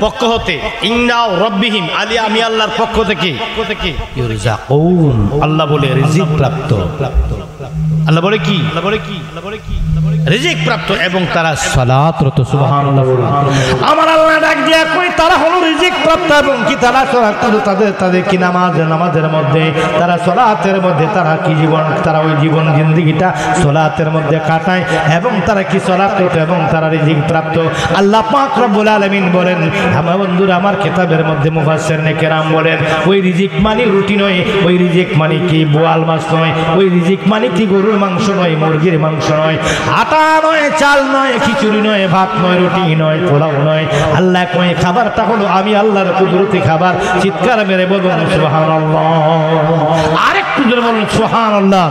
পক্ষ হতে, ইনদা রব্বিহিম আলী, আমি আল্লাহর পক্ষ থেকে ইরজাকুন, আল্লাহ বলে রিজিক প্রাপ্ত। আল্লাহ বলে কি, রিজিক প্রাপ্ত এবং তারা সালাতরত। সুবহানাল্লাহ। আমার আল্লাহ ডাক দিয়া কই তারা হলো রিজিক প্রাপ্ত এবং কি তারা তাদের কি নামাজের মধ্যে, তারা সালাতের মধ্যে, তারা কি জীবন, তারা ওই জীবন জিন্দেগিটা সালাতের মধ্যে কাটায় এবং তারা কি সালাতরত এবং তারা রিজিক প্রাপ্ত। আল্লাহ পাক রব্বুল আলামিন বলেন, আমার বন্ধুরা আমার কিতাবের মধ্যে মুফাসসিরিনে কেরাম বলেন, ওই রিজিক মানে রুটি নয়, ওই রিজিক মানে কি বোয়াল মাছ নয়, ওই রিজিক মানে কি গরুর মাংস নয়, মুরগির মাংস নয়, আটা নয়, চাল নয়, খিচুড়ি নয়, ভাত নয়, রুটি নয়, পোলাও নয়। আল্লাহ কয় খাবারটা হলো আমি আল্লাহর কুদরতি খাবার। চিৎকার মেরে বলুন সুবহানাল্লাহ। আরেকটু জোরে বলুন সুবহানাল্লাহ।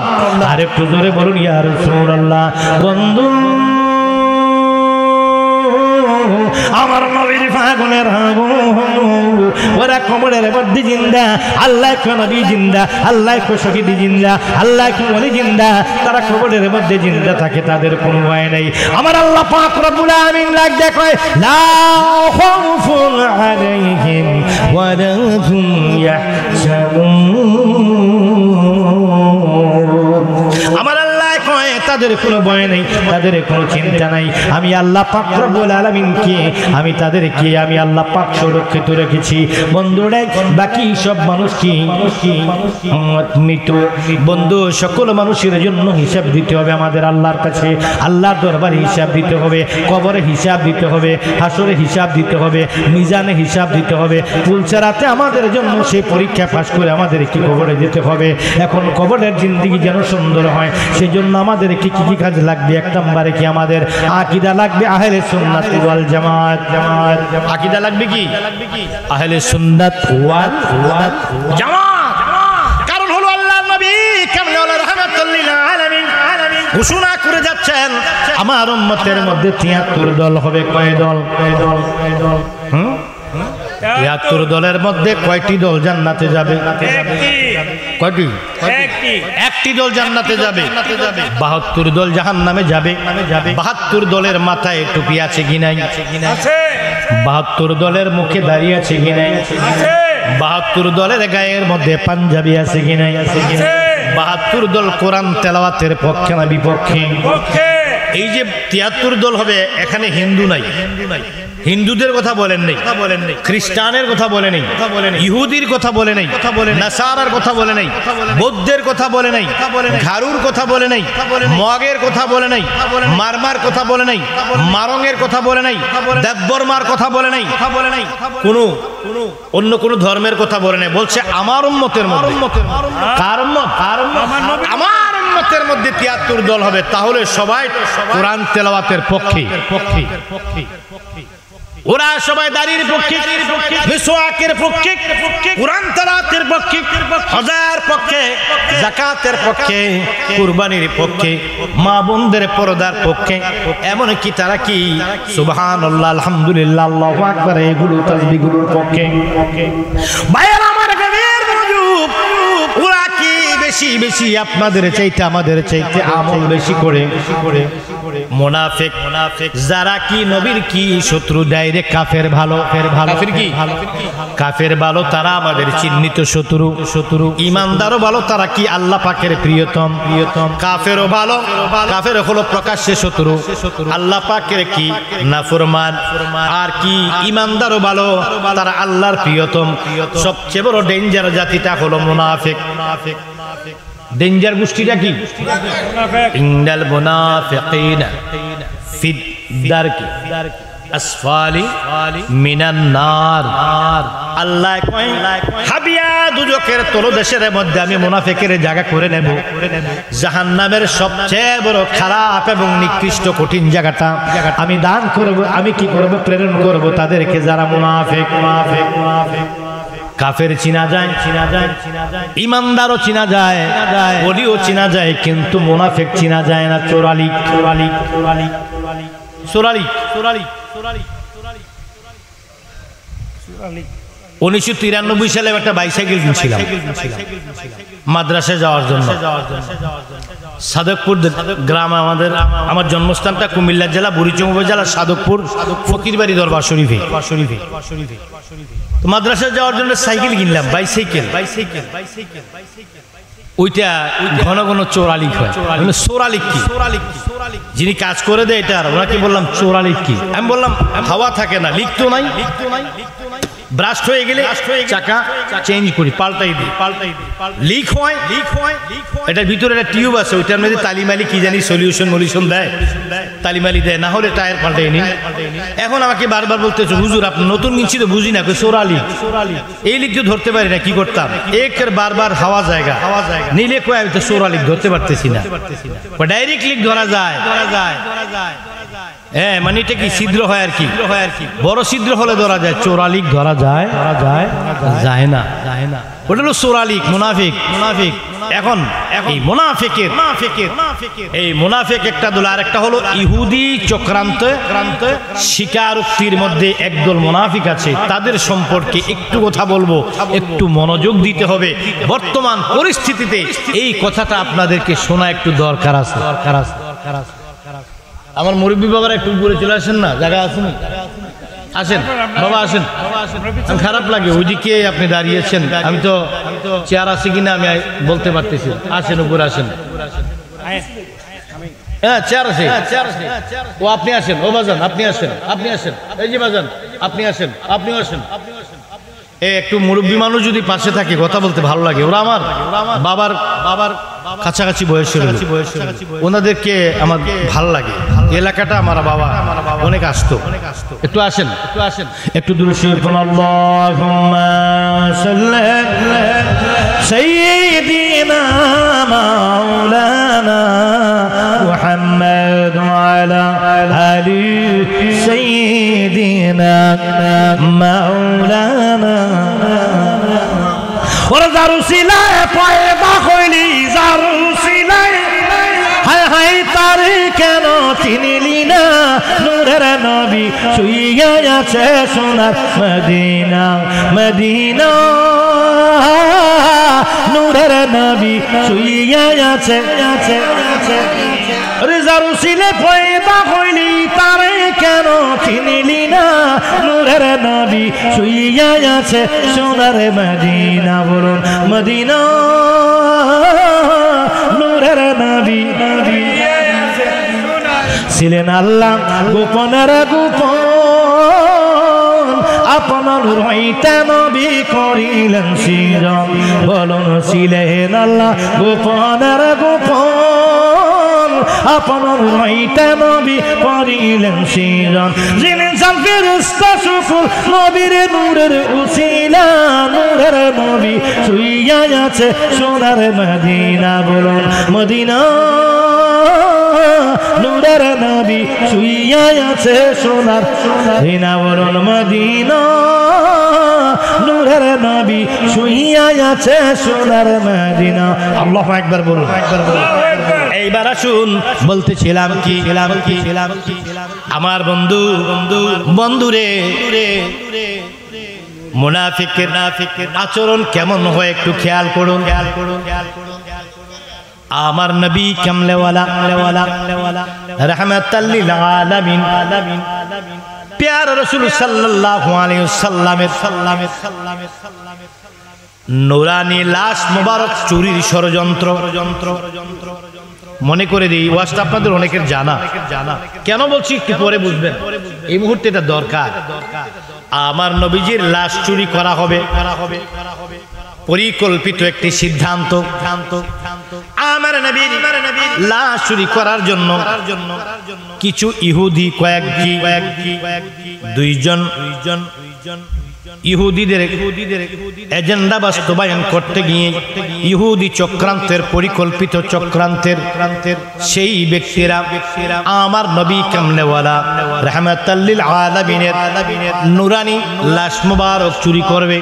আরেকটু জোরে বলুন ইয়া রাসূলুল্লাহ। বন্ধু আমার নবীর পাগলের ওরা কবরের মধ্যে জিন্দা, আল্লাহ কো নবী জিন্দা, আল্লাহ কো শহীদ জিন্দা, আল্লাহ কো ওলি জিন্দা। তারা কবরের মধ্যে জিন্দা থাকে, তাদের কোনো ভয় নেই। আমার আল্লাহ পাক রব্বুল আলামিন লাগ দেখয় লা খাউফুন আলাইহিম ওয়া লা হুম ইয়াহজানুন। আমার আল্লাহ কয় তাদের কোনো ভয় নেই, তাদের কোনো চিন্তা নাই। আমি আল্লাহ পাক রব্বুল আলামিনকে আমি তাদেরকে আমি আল্লাহ পাক সুরক্ষিত রেখেছি। বন্ধুরা, বাকি সব মানুষ কি মৃত। বন্ধু, সকল মানুষের জন্য হিসাব দিতে হবে আমাদের আল্লাহর কাছে। আল্লাহর দরবারে হিসাব দিতে হবে, কবরে হিসাব দিতে হবে, হাসরে হিসাব দিতে হবে, মিজানে হিসাব দিতে হবে। পুলচারাতে আমাদের জন্য সেই পরীক্ষা পাস করে আমাদেরকে কবরে যেতে হবে। এখন কবরের জিন্দেগি যেন সুন্দর হয়, সেজন্য আমাদের কি কি কাজ লাগবে? এক নম্বরে কি আমাদের আকীদা লাগবে, আহলে সুন্নাত ওয়াল জামাত। আকীদা লাগবে কি? আহলে সুন্নাত ওয়াল জামাত। কারণ হলো আল্লাহর নবী কামলিওয়ালা রাহমাতুল লিল আলামিন ঘোষণা করে যাচ্ছেন আমার উম্মতের মধ্যে ৭৩ দল হবে। কয় দল? ৭৩ দলের মধ্যে কয়টি দল জান্নাতে যাবে? কয়টি? একটি দল জান্নাতে যাবে, ৭২ দল জাহান্নামে যাবে। ৭২ দলের মাথায় টুপি আছে কি নাই? ৭২ দলের মুখে দাঁড়িয়ে আছে কি নাই? ৭২ দলের গায়ের মধ্যে পাঞ্জাবি আছে কি নাই? ৭২ দল কোরআন তেলাওয়াতের পক্ষে না বিপক্ষে? এই যে ৭৩ দল হবে, এখানে হিন্দু নাই। হিন্দুদের কথা বলেন নাই, খ্রিস্টানের কথা বলে নাই, ইহুদির কথা বলে নাই, নাসারার কথা বলে নাই, বৌদ্ধের কথা বলে নাই, ঘারুর কথা বলে নাই, মগের কথা বলে নাই, মারমার কথা বলে নাই, মারঙের কথা বলে নাই, দেববর্মার কথা বলে নাই, কোনো অন্য কোনো ধর্মের কথা বলে নাই। বলছে আমার উম্মতের মধ্যে। কার উম্মত? আমার উম্মতের মধ্যে ৭৩ দল হবে। তাহলে সবাই কোরআন তেলাওয়াতের পক্ষে, ওরা সবাই দাড়ির পক্ষে, মিসওয়াকের পক্ষে, কোরআন তেলাওয়াতের পক্ষে, হজের পক্ষে, যাকাতের পক্ষে, কুরবানির পক্ষে, মা বোনদের পর্দার পক্ষে। এমন কি তারা কি সুবহানাল্লাহ, আলহামদুলিল্লাহ, আল্লাহু আকবার এগুলো তাসবিহগুলোর পক্ষে? ভাইরা আমার গভীর মনোযোগ, ওরা কি বেশি বেশি আপনাদের চাইতে আমাদের চাইতে আমল বেশি করে? মুনাফিক যারা কি নবীর কি শত্রু, ডাইরেক্ট কাফের ভালো। কাফের ভালো, তারা আমাদের চিহ্নিত শত্রু। ঈমানদারও ভালো, তারা কি আল্লাহ পাকের প্রিয়তম। কাফেরও ভালো, কাফের হলো প্রকাশ্যে শত্রু, আল্লাহ পাকের কি নাফরমান। আর কি ঈমানদারও ভালো, তারা আল্লাহর প্রিয়তম। সবচেয়ে বড় ডেঞ্জার জাতিটা হলো মুনাফিক। ডেঞ্জার গোষ্ঠীটা কি? ইন্নাল মুনাফিকিনা ফিদ দারকি আসফালি মিনান নার। আল্লাহ কয় হাবিয়া দুজকের তলদেশের মধ্যে আমি মুনাফিকের জায়গা করে নেব। জাহান্নামের সবচেয়ে বড় খারাপ এবং নিকৃষ্ট কঠিন জায়গাটা আমি দান করব। আমি কি করব? প্রেরণ করব তাদেরকে যারা মুনাফিক। কাফের চিনা যায়, ইমানদারও চিনা যায়, ওলিও চিনা যায়, কিন্তু মুনাফিক চিনা যায় না। চোরালি 1993 সালে একটা বাইসাইকেল কিনছিলাম মাদ্রাসায় যাওয়ার জন্য। সাদকপুর গ্রাম, আমার জন্মস্থানটা কুমিল্লা জেলা, বুড়িচং উপজেলা, সাদকপুর ফকিরবাড়ি দরবার শরীফে। মাদ্রাসায় যাওয়ার জন্য সাইকেল কিনলাম, বাইসাইকেল। ওইটা ঘন ঘন চোরালিক হয়। চোরালিক কি? যিনি কাজ করে দেয় এটার, ওনাকে বললাম চোরালিক কি? আমি বললাম হাওয়া থাকে না, লিক তো নাই। ব্রাস্ট হয়ে গেলে চাকা চেঞ্জ করি, পাল্টাই দিই। লিক হয়, এটার ভিতরে একটা টিউব আছে, ওইটার মধ্যে তালিমালি কি জানি সলিউশন দেয়, তালিমালি দেয়, না হলে টায়ার পাল্টাই নি। এখন আমাকে বারবার বলতেছে হুজুর আপনি নতুন কিনছি তো বুঝি না, চোরালি। এই লিক তো ধরতে পারি না, কি করতাম? একের বারবার হাওয়া জায়গা নিলে কয় আমি তো চোরালি ধরতে পারতেছি না। ডাইরেক্ট লিক ধরা যায়। হ্যাঁ, মানে এটা কি ছিদ্র হয় আর কি, বড় ছিদ্র হলে ধরা যায়। চোরালিক ধরা যায় না। ওটা হলো চোরালিক, মুনাফিক। এখন এই মুনাফিক একটা দল, আর একটা হলো ইহুদি চক্রান্ত স্বীকারোক্তির মধ্যে একদল মুনাফিক আছে। তাদের সম্পর্কে একটু কথা বলবো, একটু মনোযোগ দিতে হবে। বর্তমান পরিস্থিতিতে এই কথাটা আপনাদেরকে শোনা একটু দরকার আছে। আমার মুরব্বী বাবারা একটু উপরে চলে আসেন না, জায়গা আসেন, আসেন বাবা আসেন। খারাপ লাগে ওইদিকে আপনি দাঁড়িয়েছেন, আমি তো চেয়ার আছে কিনা আমি বলতে পারতেছি। আসেন উপরে আসেন। হ্যাঁ চেয়ার আছে, ও আপনি আসেন, ও বাজান আপনি আসেন, আপনি আসেন, এই যে বাজান আপনি আসেন, আপনিও আসেন। একটু মুরব্বী মানুষ যদি পাশে থাকে কথা বলতে ভালো লাগে। ওরা আমার বাবার কাছাকাছি বয়সের, ওনাদেরকে আমার ভালো লাগে। এলাকাটা আমার বাবা অনেক আসতো। একটু আসেন, একটু দূরে আল্লাহুম্মা সাল্লি সাইয়্যিদিনা মাওলানা মুহাম্মদ ওয়া আলা আলি সাইয়্যিদিনা মাওলানা। ওরা জারুসিলায় পয়দা হইলি, জারুসিলায় হায় হায় তারে কেন চিনিলি না? নূরের নবী শুইয়া আছে সোনার মদিনা, মদিনা নূরের নবী শুইয়া আছে। জারুসিলে পয়দা হইলি তারে কেন চিনিলি না? নূরের নবী শুইয়া আছে সোনার মদিনা। বলুন মদিনা নূরের নবী ছিলেন আল্লাহ গোপনের গোপন, আপনার হইতে নবী করিলেন সৃজন। বলুন ছিলেন আল্লাহ গোপনের গোপন, আপনার হইতে নবী করিলেন সৃজন। যিনি জান ফেরেশতা সকল নবীর নূরের উসিলা, নূরের নবী শুইয়া আছে সোনার মদিনা। বলুন মদিনা নূরের নবী শুইয়া আছে সোনার মদিনা। বলুন মদিনা নূরের নবী শুইয়া আছে সোনার মদিনা। আল্লাহু আকবার বলুন। এইবার আসুন, বলতেছিলাম কি আমার বন্ধুরে মুনাফিকের আচরণ কেমন হয় একটু খেয়াল করুন। আমার নবী কামলেওয়ালা রাহমাতাল লিল আলামিন প্যারা রাসূল সাল্লাল্লাহু আলাইহি ওয়াসাল্লামের নূরানি লাশ মুবারক চুরির ষড়যন্ত্র মনে করে দিই। ওয়াজটা আপনাদের অনেকের জানা, কেন বলছি একটু পরে বুঝবেন, এই মুহূর্তে এটা দরকার। আমার নবীজির লাশ চুরি করা হবে, পরিকল্পিত একটি সিদ্ধান্ত। আমার নবীর লাশ চুরি করার জন্য কিছু ইহুদি দুইজন ইহুদিদের এজেন্ডা বাস্তবায়ন করতে গিয়ে ইহুদি চক্রান্তের পরিকল্পিত চক্রান্তের সেই ব্যক্তিরা আমার নবী কামলেওয়ালা রাহমাতাল লিল আলামিনের নূরানি লাশ মুবারক চুরি করবে।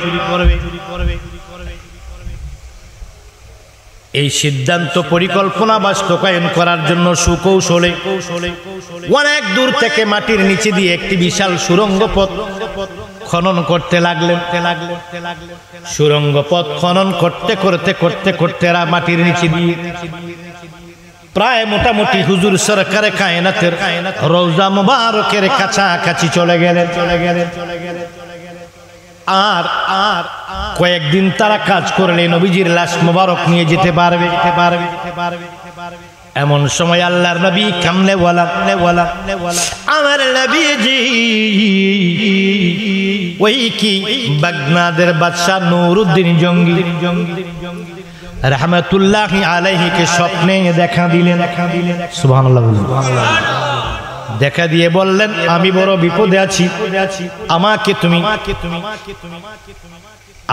এই সিদ্ধান্ত পরিকল্পনা বাস্তবায়ন করার জন্য সুকৌশলে অনেক দূর থেকে মাটির নিচে দিয়ে একটি বিশাল সুড়ঙ্গ পথ খনন করতে লাগলেন। সুড়ঙ্গ পথ খনন করতে মাটির নিচে দিয়ে প্রায় মোটামুটি হুজুর সরকারে কায়নাতের রওজা মুবারকের কাছাকাছি চলে গেলেন। আর কয়েকদিন তারা কাজ করলে নবীজির লাশ মুবারক নিয়ে যেতে পারবে। এমন সময় আল্লাহর নবী কামলেওয়ালা আমার নবীজি ওই কি বাগদাদের বাদশা নুরউদ্দিন জঙ্গি রাহমাতুল্লাহি আলাইহিকে স্বপ্নে দেখা দিলেন। সুবহানাল্লাহ। দেখা দিয়ে বললেন, আমি বড় বিপদে আছি, আমাকে তুমি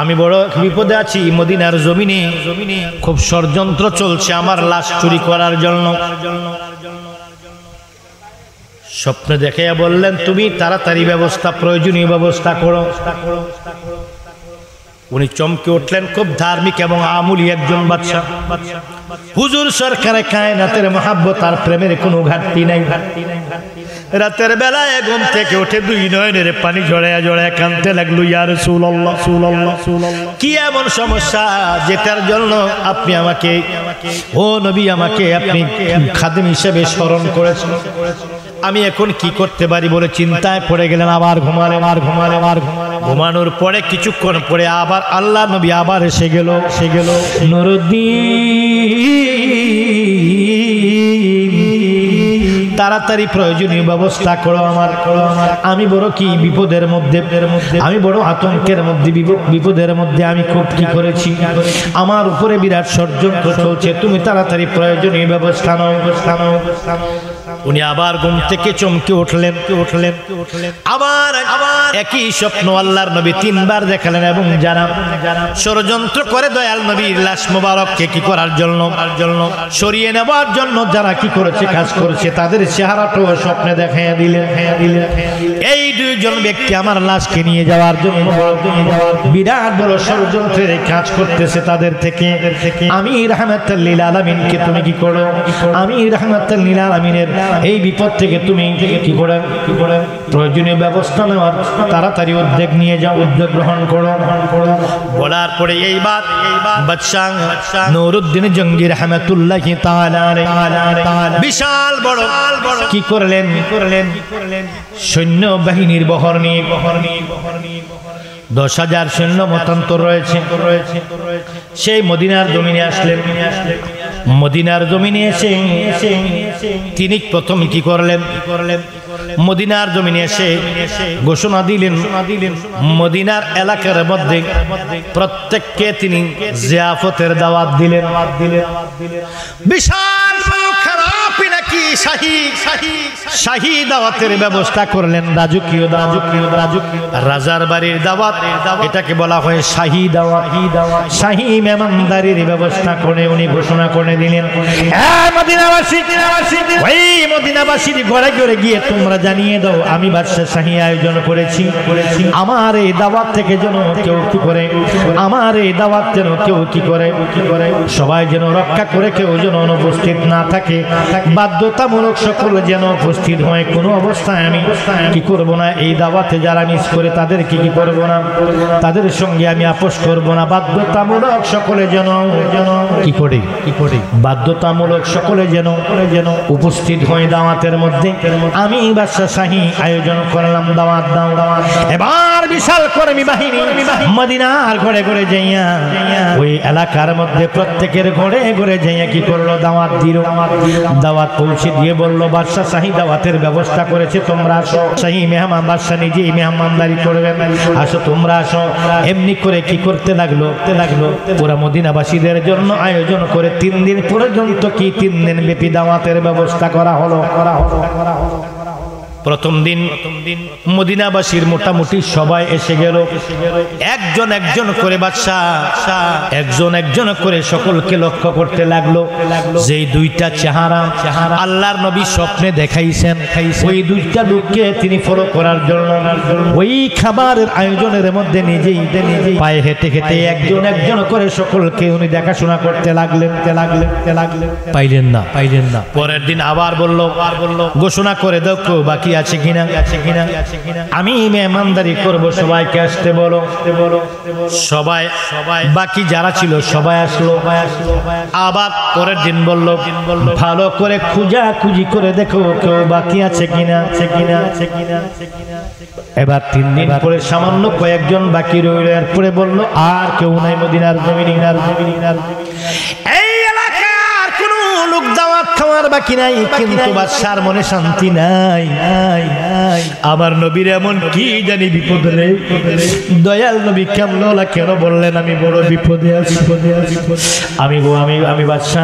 আমি বড় বিপদে আছি। মদিনার জমিনে খুব ষড়যন্ত্র চলছে আমার লাশ চুরি করার জন্য। স্বপ্নে দেখাইয়া বললেন, তুমি তাড়াতাড়ি ব্যবস্থা, প্রয়োজনীয় ব্যবস্থা করো। উনি চমকে উঠলেন, খুব ধার্মিক এবং আমুলি একজন বাদশা। হুজুর সরকারে কায়নাতের মহাব্বত আর প্রেমের কোনো ঘাটতি নাই। রাতের বেলায় ঘুম থেকে উঠে দুই নয়নের পানি জড়ায়া জড়ায়া কাঁদতে লাগলো, ইয়া রাসূলুল্লাহ, কি এমন সমস্যা যেটার জন্য আপনি আমাকে, ও নবী, আমাকে আপনি খাদেম হিসেবে স্মরণ করেছেন, আমি এখন কি করতে পারি বলে চিন্তায় পড়ে গেলেন। আবার ঘুমালেন, ঘুমানোর পরে কিছুক্ষণ পরে আবার আল্লাহ নবী আবার এসে গেল। নুরুদ্দিন, তাড়াতাড়ি প্রয়োজনীয় ব্যবস্থা করো আমার। আমি বড় কি বিপদের মধ্যে, আমি বড় আতঙ্কের মধ্যে, বিপদের মধ্যে আমি খুব কি করেছি, আমার উপরে বিরাট ষড়যন্ত্র চলছে, তুমি তাড়াতাড়ি প্রয়োজনীয় ব্যবস্থা নাও। উনি আবার ঘুম থেকে চমকে উঠলেন। আবার একই স্বপ্ন আল্লাহর নবী তিনবার দেখালেন এবং জানান ষড়যন্ত্র করে দয়াল নবীর লাশ মোবারককে কি করার জন্য, সরিয়ে নেওয়ার জন্য যারা কি করেছে, কাজ করেছে, তাদের চেহারাটাও স্বপ্নে দেখাইয়া দিলেন। এই দুইজন ব্যক্তি আমার লাশকে নিয়ে যাওয়ার জন্য বিরাট বড় ষড়যন্ত্রের কাজ করতেছে। তাদের থেকে আমি রাহমাতুল লিল আলামিনকে তুমি কি করো, আমি রাহমাতুল লিল আলামিনের এই বিপদ থেকে তুমি কি করে প্রয়োজনীয় ব্যবস্থা নেওয়ার তাড়াতাড়ি উদ্যোগ নিয়ে যাও, উদ্যোগ গ্রহণ করো। বলার পরে এইবার বাদশা নুরুদ্দিন জঙ্গি রাহমাতুল্লাহি তাআলা আলাইহি বিশাল বড় কি করলেন সৈন্য বাহিনীর বহর নিয়ে 10,000 সৈন্য মতান্তর রয়েছে। সেই মদিনার জমিনে আসলেন। মদিনার জমিনে এসে তিনি প্রথম কি করলেন, মদিনার জমিনে এসে ঘোষণা দিলেন, মদিনার এলাকার মধ্যে প্রত্যেককে তিনি জিয়াফতের দাওয়াত দিলেন। বিশাল নাকি শাহী দাওয়াতের ব্যবস্থা করলেন। রাজকীয় রাজার বাড়ির দাওয়াত, এটাকে বলা হয় শাহী দাওয়াত। শাহী মেহমানদারির ব্যবস্থা করে উনি ঘোষণা করে দিলেন, ওই মদিনাবাসীর ঘরে ঘরে গিয়ে তোমরা জানিয়ে দাও আমি বাদশা শাহী আয়োজন করেছি। আমার এই দাওয়াত থেকে যেন কেউ কি করে, আমার এই দাওয়াত যেন কেউ কি করে, সবাই যেন রক্ষা করে, কেউ যেন অনুপস্থিত না থাকে। বাধ্যতামূলক সকল যেন উপস্থিত হয়। কোনো অবস্থায় আমি কি করব না, এই দাওয়াতে যারা মিস করে তাদেরকে কি করব না, তাদের সঙ্গে আমি আপোষ করব না। বাধ্যতামূলক সকলে যেন কি করে, বাধ্যতামূলক সকলে যেন উপস্থিত হয় দাওয়াতের মধ্যে। আমি বাদশা শাহী আয়োজন করলাম, দাওয়াত দাও। এবার বিশাল কর্মী বাহিনী মদিনার ঘরে ঘরে যাইয়া ওই এলাকার মধ্যে প্রত্যেকের ঘরে ঘরে যাইয়া কি করলো, দাওয়াত দিল। দাওয়াত পৌঁছে দিয়ে বলল, বাদশা শাহী দাওয়াতের ব্যবস্থা করেছে, তোমরা আসো। শাহী মেহমান, বাদশা নিজেই মেহমানদারি করবেন, আসো তোমরা আসো। এমনি করে কি করতে লাগলো, পুরা মদিনাবাসীদের জন্য আয়োজন করে 3 দিন পর্যন্ত কি 3 দিন ব্যাপী দাওয়াতের ব্যবস্থা করা হলো। প্রথম দিন মদিনাবাসীর মোটামুটি সবাই এসে গেল। একজন করে বাদশা একজন করে সকলকে লক্ষ্য করতে লাগলো। যেই দুইটা চেহারা আল্লাহর নবী স্বপ্নে দেখাইছেন, ওই দুইটা লোককে তিনি ফলো করার জন্য ওই খাবারের আয়োজনের মধ্যে নিজেই পায়ে হেঁটে হেঁটে একজন করে সকলকে উনি দেখাশোনা করতে লাগলেন। পাইলেন না। পরের দিন আবার বলল, ঘোষণা করে দাও কেউ বাকি আছে কিনা, আমি মেহমানদারি করব, সবাইকে আসতে বলো। সবাই বাকি যারা ছিল সবাই আসলো। আবার পরের দিন বলল, ভালো করে খুঁজি করে দেখো কেউ বাকি আছে কিনা। এবার 3 দিন পরে সামান্য কয়েকজন বাকি রইল। এরপরে বলল, আর কেউ নাই মদিনার জমিনে। দাওয়াত খাওয়ার বাকি নাই, কিন্তু বাদশার মনে শান্তি নাই। আমার নবীর এমন কি জানি বিপদ রে, দয়াল নবী কেমন কেন বললেন আমি বড় বিপদে আছি। আমি বাদশা,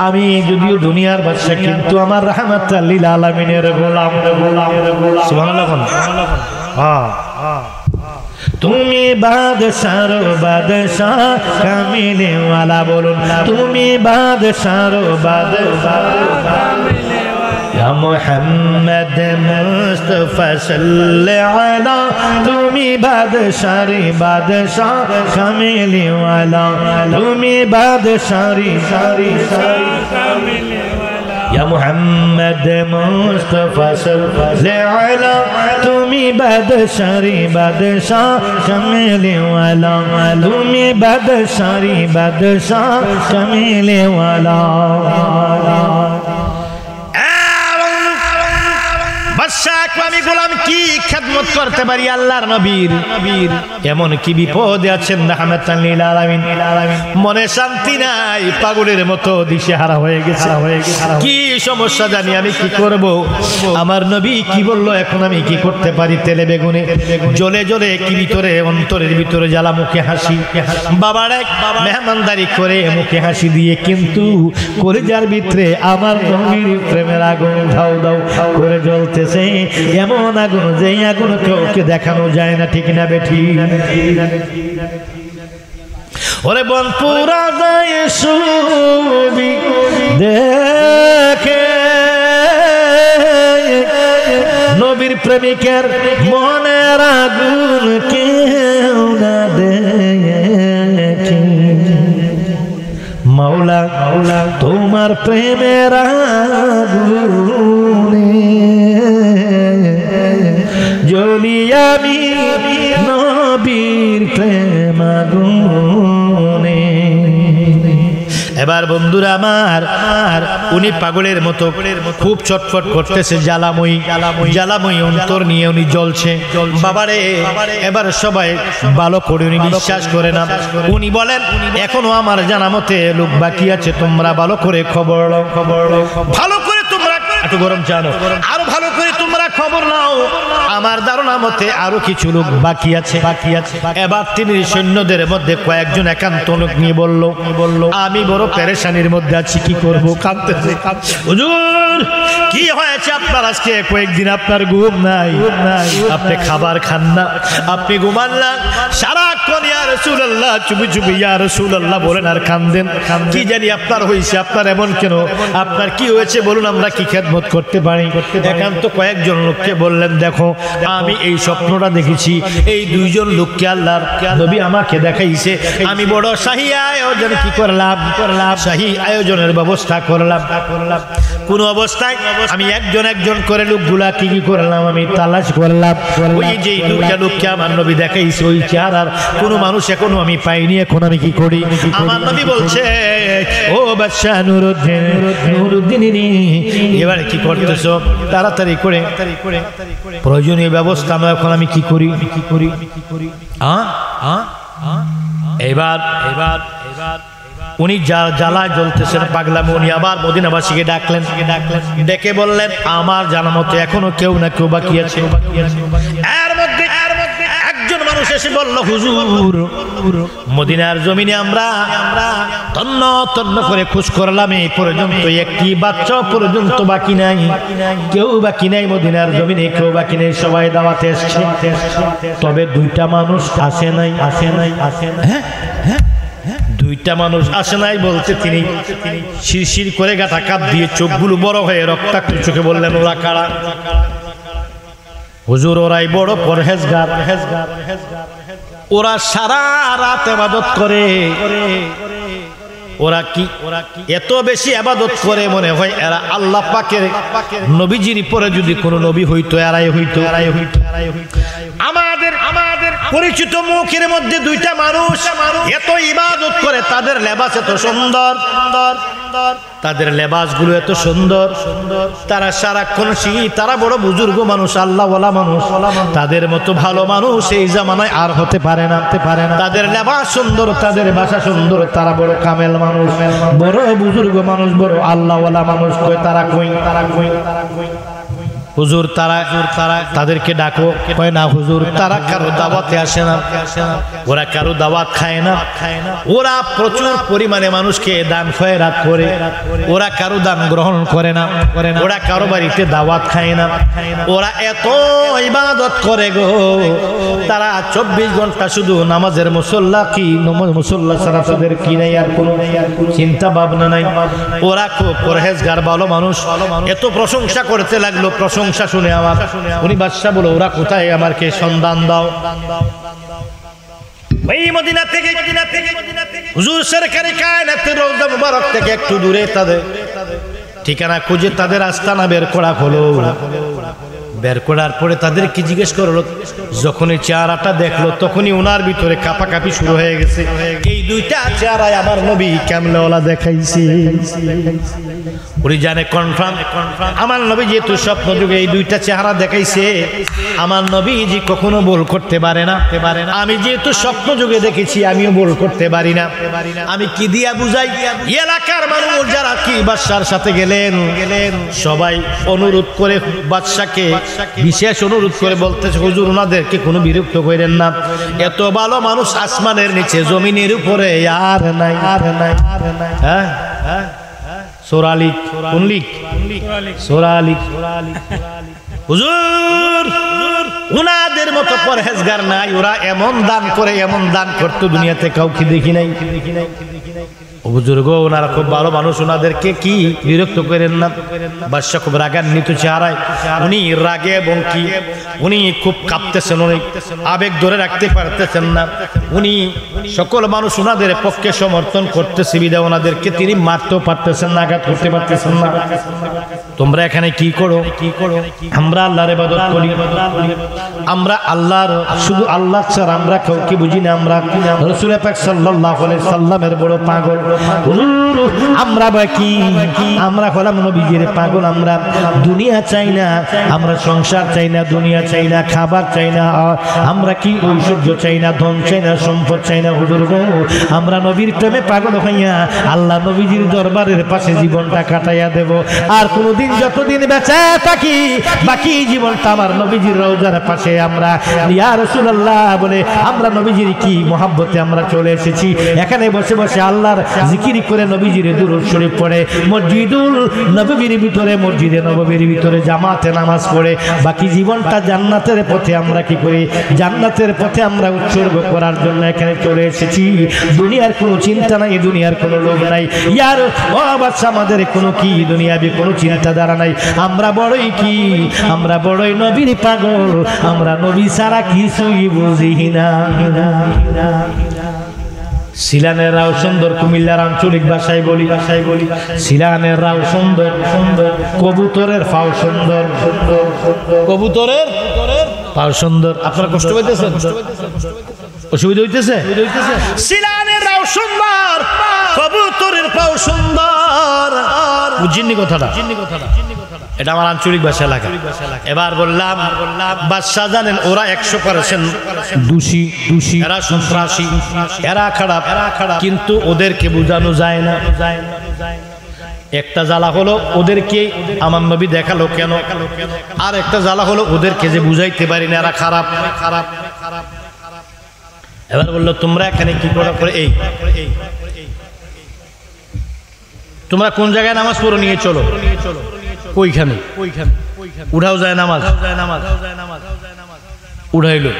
আমি যদিও দুনিয়ার বাদশা, কিন্তু আমার রাহমাতুল লিল আলামিনের গোলাম। সুবহানাল্লাহ। তুমি বাদশার বাদশাহ কামিলে ওয়ালা, বলুন তুমি বাদশার বাদশাহ। মুহাম্মদ মুস্তাফা সাল্লাল্লাহু আলা তুমি বাদশারে বাদশা কামিলি ওয়ালা তুমি বাদশারে সারি সারি কামিলি या मोहम्मद मुस्तफा सल्लल्लाहु अलैहि तुमी बादशारी बादशाह कमले वाला तुमी बादशारी बादशाह कमले वाला আমি গোলাম কি খেদমত করতে পারি আল্লাহর নবীর এমন কি বিপদে আছেন রাহমাতাল লিল আলামিন মনে শান্তি নাই পাগলের মতো দিশেহারা হয়ে গেছে কি সমস্যা জানি আমি কি করব আমার নবী কি বললো এখন আমি কি করতে পারি তেলে বেগুনে জ্বলে জ্বলে কি ভিতরে অন্তরের ভিতরে জ্বালা মুখে হাসি বাবার এক মেহমানদারি করে মুখে হাসি দিয়ে কিন্তু কলিজার ভিতরে আমার নবীর প্রেমের আগুন ধাউ ধাউ করে জ্বলতেছে এমন আগুন যে আগুন কাউকে দেখানো যায় না ঠিক না বেঠি ওরে বন পুরা যায় ছবি দেখে নবীর প্রেমিকের মনের আগুন কেউ না দেখে মাওলা মাওলা তোমার প্রেমের আগুনে জ্বলি আমি নবীর প্রেম আগুনে এবার বন্ধুরা আমার উনি পাগলের মতো খুব ছটফট করতেছে জ্বালাময়ী অন্তর নিয়ে উনি জ্বলছে বাবারে এবার সবাই ভালো করে উনি বিশ্বাস করে না উনি বলেন এখনো আমার জানা মতে লোক বাকি আছে তোমরা ভালো করে খবর নাও ভালো করে তোমরা একটু গরম জানো আরো ভালো করে তোমরা খবর নাও আমার ধারণা মতে আরো কিছু লোক বাকি আছে এবার তিনি সৈন্যদের মধ্যে কয়েকজন একান্ত লোক নিয়ে বলল আমি বড় পেরেশানির মধ্যে আছি কি করব কাঁদতেছে হুজুর কি হয়েছে আপনার আজকে কয়েকদিন আপনার ঘুম নাই আপনি খাবার খান না আপনি ঘুমান না সারাক্ষণ ইয়া রাসূলুল্লাহ চুপি চুপি ইয়া রাসূলুল্লাহ বলেন আর কাঁদেন কি জানি আপনার হয়েছে আপনার এমন কেন আপনার কি হয়েছে বলুন আমরা কি খেদমত করতে পারি একান্ত কয়েকজন লোককে বললেন দেখো আমি এই স্বপ্নটা দেখেছি এই দুইজন লোককে আল্লাহর নবী আমাকে দেখাইছে আমি বড় শাহী আয়োজন কি করলাম শাহী আয়োজনের ব্যবস্থা করলাম কোন অবস্থায় আমি একজন করে লোকগুলা কি করলাম আমি তালাশ করলাম ওই যে দুইটা লোককে আমার নবী দেখাইছে ওই চেহারার কোন মানুষ এখনো আমি পাইনি এখন আমি কি করি আমার নবী বলছে ও বাদশা নুরুদ্দিন এবার কি করতেছো তাড়াতাড়ি করে প্রয়োজনীয় ব্যবস্থা এখন আমি কি করি এবার উনি জ্বালায় জ্বলতেছেন পাগলামে উনি আবার মদিনাবাসীকে ডাকলেন ডেকে বললেন আমার জানা মতে এখনো কেউ না কেউ বাকি আছে এর মধ্যে একজন মানুষ এসে বলল হুজুর মদিনার জমিনে আমরা তন্ন তন্ন করে খোঁজ করলাম এই পর্যন্ত একটি বাচ্চা পর্যন্ত বাকি নাই কেউ বাকি নাই মদিনার জমিনে কেউ বাকি নেই সবাই দাওয়াতে এসেছে তবে দুইটা মানুষ আসে নাই হ্যাঁ দুইটা মানুষ আসে নাই বলতে তিনি শিরশির করে গাটা কাপ দিয়ে চোখগুলো বড় হয়ে রক্তাক্ত চোখে বললেন ওরা কারা হুজুর ওরাই বড় পরহেজগার ওরা সারা রাত ইবাদত করে ওরা কি এত বেশি ইবাদত করে মনে হয় এরা আল্লাহ পাকের নবীজির পরে যদি কোনো নবী হইতো এরাই হইতো আমাদের পরিচিত মুখের মধ্যে দুইটা মানুষ এত ইবাদত করে তাদের লেবাস এত সুন্দর তাদের লেবাসগুলো এত সুন্দর তারা সারাক্ষণ তারা বড় বুজুর্গ মানুষ আল্লাহওয়ালা মানুষ তাদের মতো ভালো মানুষ এই জামানায় আর হতে পারে না তাদের লেবাস সুন্দর তাদের ভাষা সুন্দর তারা বড় কামেল মানুষ বড় বুজুর্গ মানুষ বড় আল্লাহওয়ালা মানুষ কই তারা কই হুজুর তারা তাদেরকে ডাকো, কয় না হুজুর তারা কারো দাওয়াতে আসে না, ওরা কারো দাওয়াত খায় না, ওরা প্রচুর পরিমাণে মানুষকে দান খয়রাত করে, ওরা কারো দান গ্রহণ করে না, ওরা কারো বাড়িতে দাওয়াত খায় না, ওরা এত ইবাদত করে গো, তারা 24 ঘন্টা শুধু নামাজের মুসল্লা, কি মুসল্লা ছাড়া তাদের কি নাই আর কোনো চিন্তা ভাবনা নাই, ওরা খুব পরহেজগার ভালো মানুষ। এত প্রশংসা করতে লাগলো, প্রশংসা শুনে আমার উনি বাদশা বলো ওরা কোথায়, আমাকে সন্ধান দাও। ওই মদিনা থেকে হুজুর সরকারি কায়নাতের রওজা মুবারক থেকে একটু দূরে তাদের ঠিকানা খুঁজে তাদের আস্তানা বের করা হলো। বের করার পরে তাদেরকে জিজ্ঞেস করলো, যখনই চেহারাটা দেখলো তখনই ওনার ভিতরে কাঁপাকাঁপি শুরু হয়ে গেছে। এই দুইটা চেহারায় আমার নবী কেমনে দেখাইছে, উনি জানে কনফার্ম আমার নবী যেহেতু স্বপ্ন যুগে এই দুইটা চেহারা দেখাইছে, আমার নবীজি কখনো ভুল করতে পারে না। আমি যেহেতু স্বপ্ন যুগে দেখেছি আমিও ভুল করতে পারি না। আমি কি দিয়া বুঝাই, এলাকার মানুষ যারা কি বাদশার সাথে গেলেন সবাই অনুরোধ করে বাদশাকে বিশেষ অনুরোধ করে বলতেছে, হুজুর ওনাদেরকে কোনো বিরক্ত করেন না, এত ভালো মানুষ আসমানের নিচে জমিনের উপরে আর নাই। হ্যাঁ সোরালিক কোন লিক, সোরালিক হুজুর উনাদের মতো পরহেজগার নাই, ওরা এমন দান করে, এমন দান করতো দুনিয়াতে কাউকে দেখি নাই। বুজুর্গ ওনারা খুব ভালো মানুষ, ওনাদেরকে কি বিরক্ত করেন না। বাদশা খুব রাগান্বিত চেহারায়, উনি রাগে এবং কি উনি খুব কাঁপতেছেন, উনি আবেগ ধরে রাখতে পারতেছেন না। উনি সকল মানুষ ওনাদের পক্ষে সমর্থন করতেছে বিধায় ওনাদেরকে তিনি মারতেও পারতেছেন না, আঘাত করতে পারতেছেন না। তোমরা এখানে কি করো? আমরা আল্লাহর ইবাদত করি, আমরা আল্লাহর শুধু আল্লাহ ছাড়া আমরা কাউকে বুঝি না। আমরা রাসূল পাক সাল্লাল্লাহু আলাইহি সাল্লামের বড় পাগল। আমরা বাকি আমরা হলাম নবীজির পাগল। আমরা দুনিয়া চাই না, আমরা সংসার চাই না, দুনিয়া চাই না, খাবার চাই না, আমরা কি ঐশ্বর্য চাই না, ধন চাই না, সম্পদ চাই না। হুজুর গো আমরা নবীর প্রেমে পাগল হইয়া আল্লাহ নবীজির দরবারের পাশে জীবনটা কাটাইয়া দেব। আর কোনদিন যতদিন বেঁচে থাকি বাকি জীবনটা আমার নবীজির রওজার পাশে আমরা ইয়া রাসূলুল্লাহ বলে আমরা নবীজির কি মহব্বতে আমরা চলে এসেছি। এখানে বসে বসে আল্লাহর জিকির করে নবীজির দুরূদ শরীফ পড়ে, মসজিদুল নববীর ভিতরে, মসজিদে নববীর ভিতরে জামাতে নামাজ পড়ে বাকি জীবনটা জান্নাতের পথে আমরা কি করি, জান্নাতের পথে আমরা উৎসর্গ করার জন্য এখানে চলে এসেছি। দুনিয়ার কোনো চিন্তা নাই, দুনিয়ার কোনো লোভ নাই। ইয়ার ও বাচ্চা আমাদের কোনো কি দুনিয়াবি কোনো চিন্তাধারা নাই। আমরা বড়ই কি, আমরা বড়ই নবীর পাগল, আমরা নবী ছাড়া কিছুই বুঝি না। সিলানের রাও সুন্দর, কুমিল্লার আঞ্চলিক ভাষায় বলি সিলানের রাও সুন্দর, কবুতরের পাও সুন্দর, কবুতরের পাও সুন্দর। আপনারা কষ্ট পাইতেছেন, অসুবিধা হইতেছে? সিলানের রাও সুন্দর, কবুতরের পাও সুন্দর। বুঝিনি কথাটা? এটা আমার আঞ্চলিক ভাষা এলাকা। এবার বললাম বাদশা জানেন ওরা 100% দোষী, এরা সন্ত্রাসী, এরা খারাপ, কিন্তু ওদেরকে বোঝানো যায় না। একটা জ্বালা হলো ওদেরকে আমার নবী দেখালো কেন, আর একটা জ্বালা হলো ওদেরকে যে বুঝাইতে পারি না এরা খারাপ। এবার বললো তোমরা এখানে কি করে, এই তোমরা কোন জায়গায় নামাজ পড়ো, নিয়ে চলো। কইখানে উঠাও যায় নামাজ, উঠাইলো।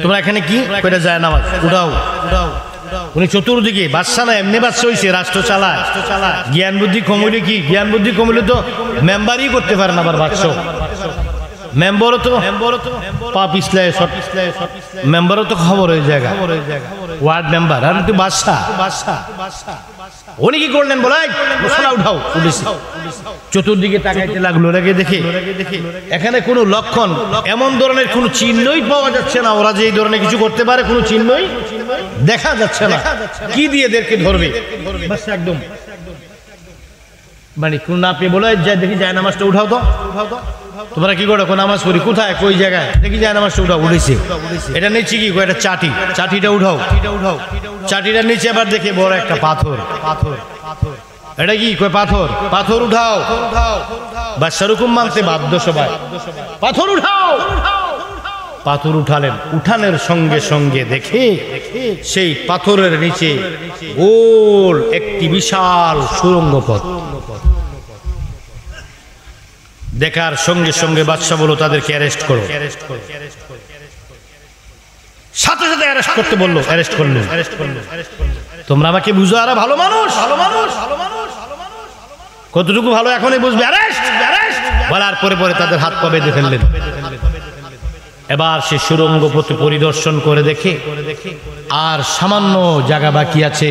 তোমরা এখানে কি কইটা যায় নামাজ উঠাও। উনি চতুর্দিকে বাদশা না, এমনি বাদশা হইছে, রাষ্ট্র চালায়। জ্ঞান বুদ্ধি কমইলে কি, জ্ঞান বুদ্ধি কমইলে তো মেম্বারই করতে পারে না। আবার বাদশা মেম্বারও তো পা পিছলায়, মেম্বারও তো খবর হয়ে যায়, ওয়ার্ড মেম্বার। আর তুই বাদশা, উনি কি করলেন বলে উঠাও, চতুর্দিকে তাকাইতে লাগলো। লেগে দেখে এখানে কোনো লক্ষণ, এমন ধরনের কোনো চিহ্নই পাওয়া যাচ্ছে না। ওরা যে এই ধরনের কিছু করতে পারে কোনো চিহ্নই দেখা যাচ্ছে না। কি দিয়ে এদেরকে ধরবে? একদম মানে কোন না পেয়ে বলে যায়, দেখি যায় নামাজটা উঠাও তো। তোমরা কি করো? নামাজ পড়ি কোথায়, কই জায়গায়? দেখি যায় নামাজটা উঠাও। উঠেছে। এটা নিচে কি একটা চাটি, চাটিটা উঠাও। চাটিটার নিচে আবার দেখে বড় একটা পাথর। এটা কি কয় পাথর, পাথর উঠাও। বাদশার হুকুম মানতে বাধ্য সবাই, পাথর উঠাও। পাথর উঠালেন, উঠানের সঙ্গে সঙ্গে দেখে সেই পাথরের নিচে গোল একটি বিশাল সুড়ঙ্গ পথ। দেখার সঙ্গে সঙ্গে বাদশা বলল তাদেরকে অ্যারেস্ট করো। সাথে সাথে অ্যারেস্ট করতে বললো, অ্যারেস্ট করলো। তোমরা আমাকে বুঝো, আর ভালো মানুষ, ভালো মানুষ, কতটুকু ভালো এখনই বুঝবে। অ্যারেস্ট, অ্যারেস্ট বলার পরে পরে তাদের হাত পা বেঁধে ফেললেন। এবার সে সুড়ঙ্গ পথ পরিদর্শন করে দেখে আর সামান্য জায়গা বাকি আছে,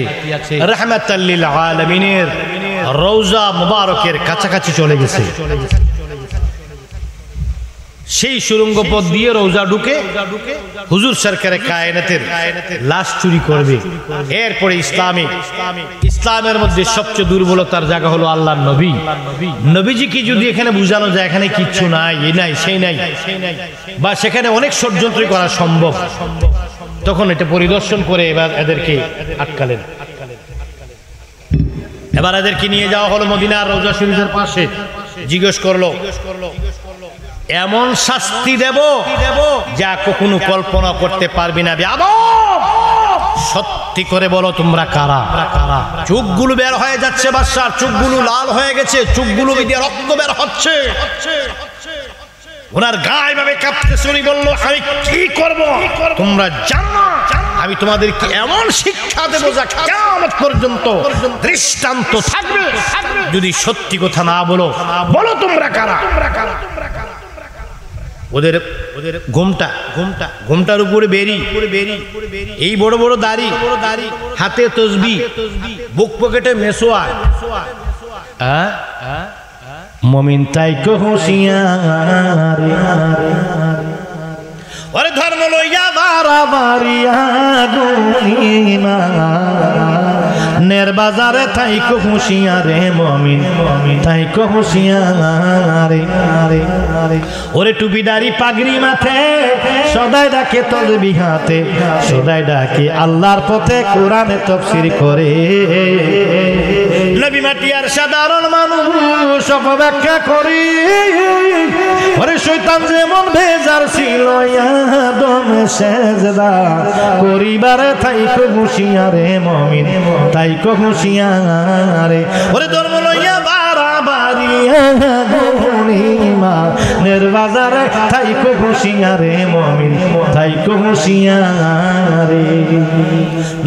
রাহমাতাল লিল আলামিনের রওজা মুবারকের কাছাকাছি চলে গেছে। সেই সুড়ঙ্গ পথ দিয়ে রওজা ঢুকে হুজুর সরকারে কায়নাতের লাশ চুরি করবে। এরপরে ইসলামের মধ্যে সবচেয়ে দুর্বলতার জায়গা হলো আল্লাহর নবী। নবীজিকে যদি এখানে বুঝানো যায় এখানে কিচ্ছু নাই, এই নাই সেই নাই, বা সেখানে অনেক ষড়যন্ত্র করা সম্ভব, তখন এটা পরিদর্শন করে এবার এদেরকে আটকালেন। এবার এদেরকে নিয়ে যাওয়া হলো মদিনার রওজা শরীফের পাশে। জিজ্ঞেস করলো এমন শাস্তি দেব যা কখনো কল্পনা করতে পারবি না। সত্যি করে বলো তোমরা কারা? চোখগুলো বের হয়ে যাচ্ছে, বাদশার চোখগুলো লাল হয়ে গেছে, চোখগুলো দিয়ে রক্ত বের হচ্ছে, ওনার গায়ে ভাবে কাঁপতেছে। উনি বললো আমি কি করব তোমরা জানো না, আমি তোমাদেরকে এমন শিক্ষা দেব যা কিয়ামত পর্যন্ত দৃষ্টান্ত থাকবে। যদি সত্যি কথা না বলো, বলো তোমরা কারা? ওদের ঘোমটার উপরে বেরি, এই বড় বড় দাড়ি, হাতে তসবিহ, বুক পকেটে মেসোয়াক। মুমিন তাই হুঁশিয়ার, ওরে ধর্ম লইয়া বাড়াবাড়িয়া গুনিমা, নের বাজারে তাইকো হুঁশিয়ারে মুমিন, তাইকো হুঁশিয়ারে। ওরে টুপিদারি পাগড়ি মাথে, সদাই ডাকে তসবিহ হাতে, সদাই ডাকে আল্লাহর পথে কোরআনে তাফসীর করে। নবী মাটি আর সাধারণ মানুষ অপব্যাখ্যা করি। ওরে শয়তান যেমন বেজার ছিল আদম সেজদা করিবারে তাইকো হুঁশিয়ারে মুমিন, তাইকো হুঁশিয়ারে। ওরে ধর্ম লইয়া বাড়াবাড়ি গুনিমা, নের বাজারে তাইকো হুঁশিয়ারে মুমিন, তাইকো হুঁশিয়ারে।